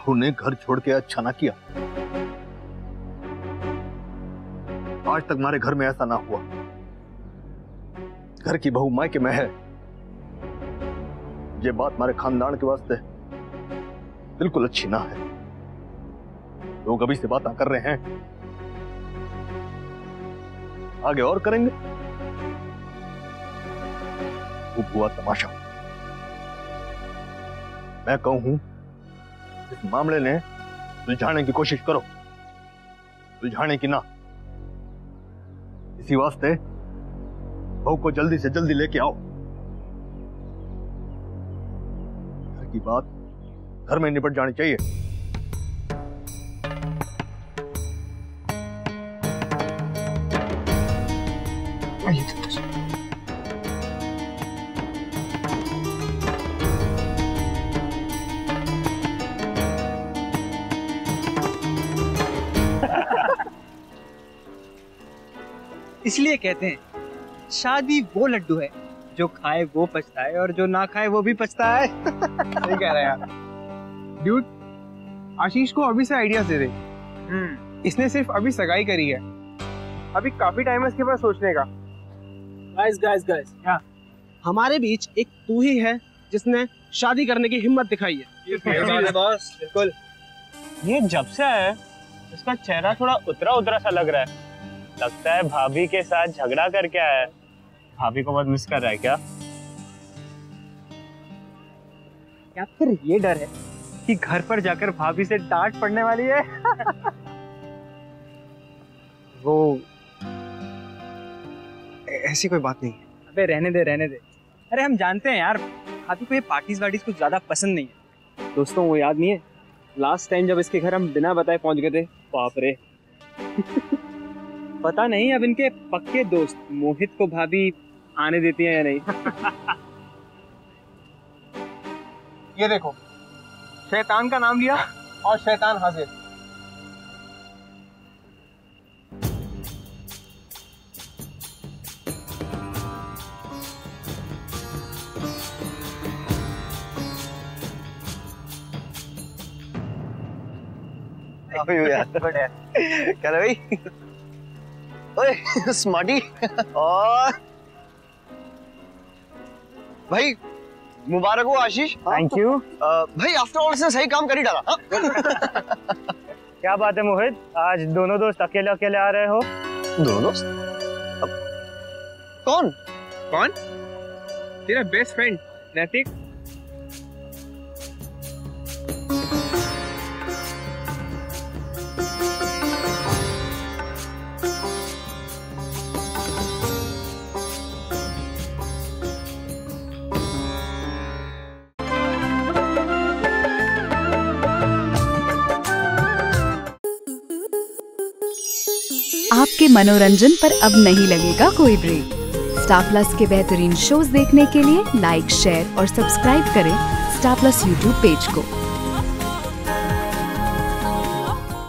उन्हें घर छोड़ के अच्छा ना किया। आज तक हमारे घर में ऐसा ना हुआ। घर की बहू मायके में है, ये बात हमारे खानदान के वास्ते बिल्कुल अच्छी ना है। लोग अभी से बातें कर रहे हैं, आगे और करेंगे। वो हुआ तमाशा। मैं कहूं, इस मामले ने सुलझाने की कोशिश करो, सुलझाने की ना। इसी वास्ते बहू को जल्दी से जल्दी लेके आओ। घर की बात घर में निपट जानी चाहिए। इसलिए कहते हैं शादी वो लड्डू है जो खाए वो पछताए और जो ना खाए वो भी पछता है। सही कह रहा है यार। ड्यूड, आशीष को अभी से आइडियाज दे दे। इसने सिर्फ अभी सगाई करी है, अभी काफी टाइम है इसके पास सोचने का। गाइस क्या हमारे बीच एक तू ही है जिसने शादी करने की हिम्मत दिखाई है। बॉस बिल्कुल। ये जब से आया है इसका चेहरा थोड़ा उतरा उतरा सा लग रहा है। लगता है भाभी के साथ झगड़ा करके आया है। भाभी को बहुत मिस कर रहा है क्या? क्या फिर ये डर है कि घर पर जाकर भाभी से डांट पड़ने वाली है? वो ऐसी कोई बात नहीं है। अबे रहने दे। अरे हम जानते हैं यार, भाभी को ये पार्टीज वार्टीज कुछ ज्यादा पसंद नहीं है। दोस्तों वो याद नहीं है लास्ट टाइम जब इसके घर हम बिना बताए पहुंच गए थे? बाप रे। पता नहीं अब इनके पक्के दोस्त मोहित को भाभी आने देती है या नहीं। ये देखो, शैतान का नाम लिया और शैतान हाजिर। क्या भाई? ओए स्मार्टी। और भाई मुबारक हो आशीष। Thank you. भाई आफ्टर ऑल इसने सही काम कर ही डाला। क्या बात है मोहित, आज दोनों दोस्त अकेले अकेले आ रहे हो? दोनों दोस्त? कौन? तेरा बेस्ट फ्रेंड नैतिक। आपके मनोरंजन पर अब नहीं लगेगा कोई ब्रेक। स्टार प्लस के बेहतरीन शोज देखने के लिए लाइक, शेयर और सब्सक्राइब करें स्टार प्लस यूट्यूब पेज को।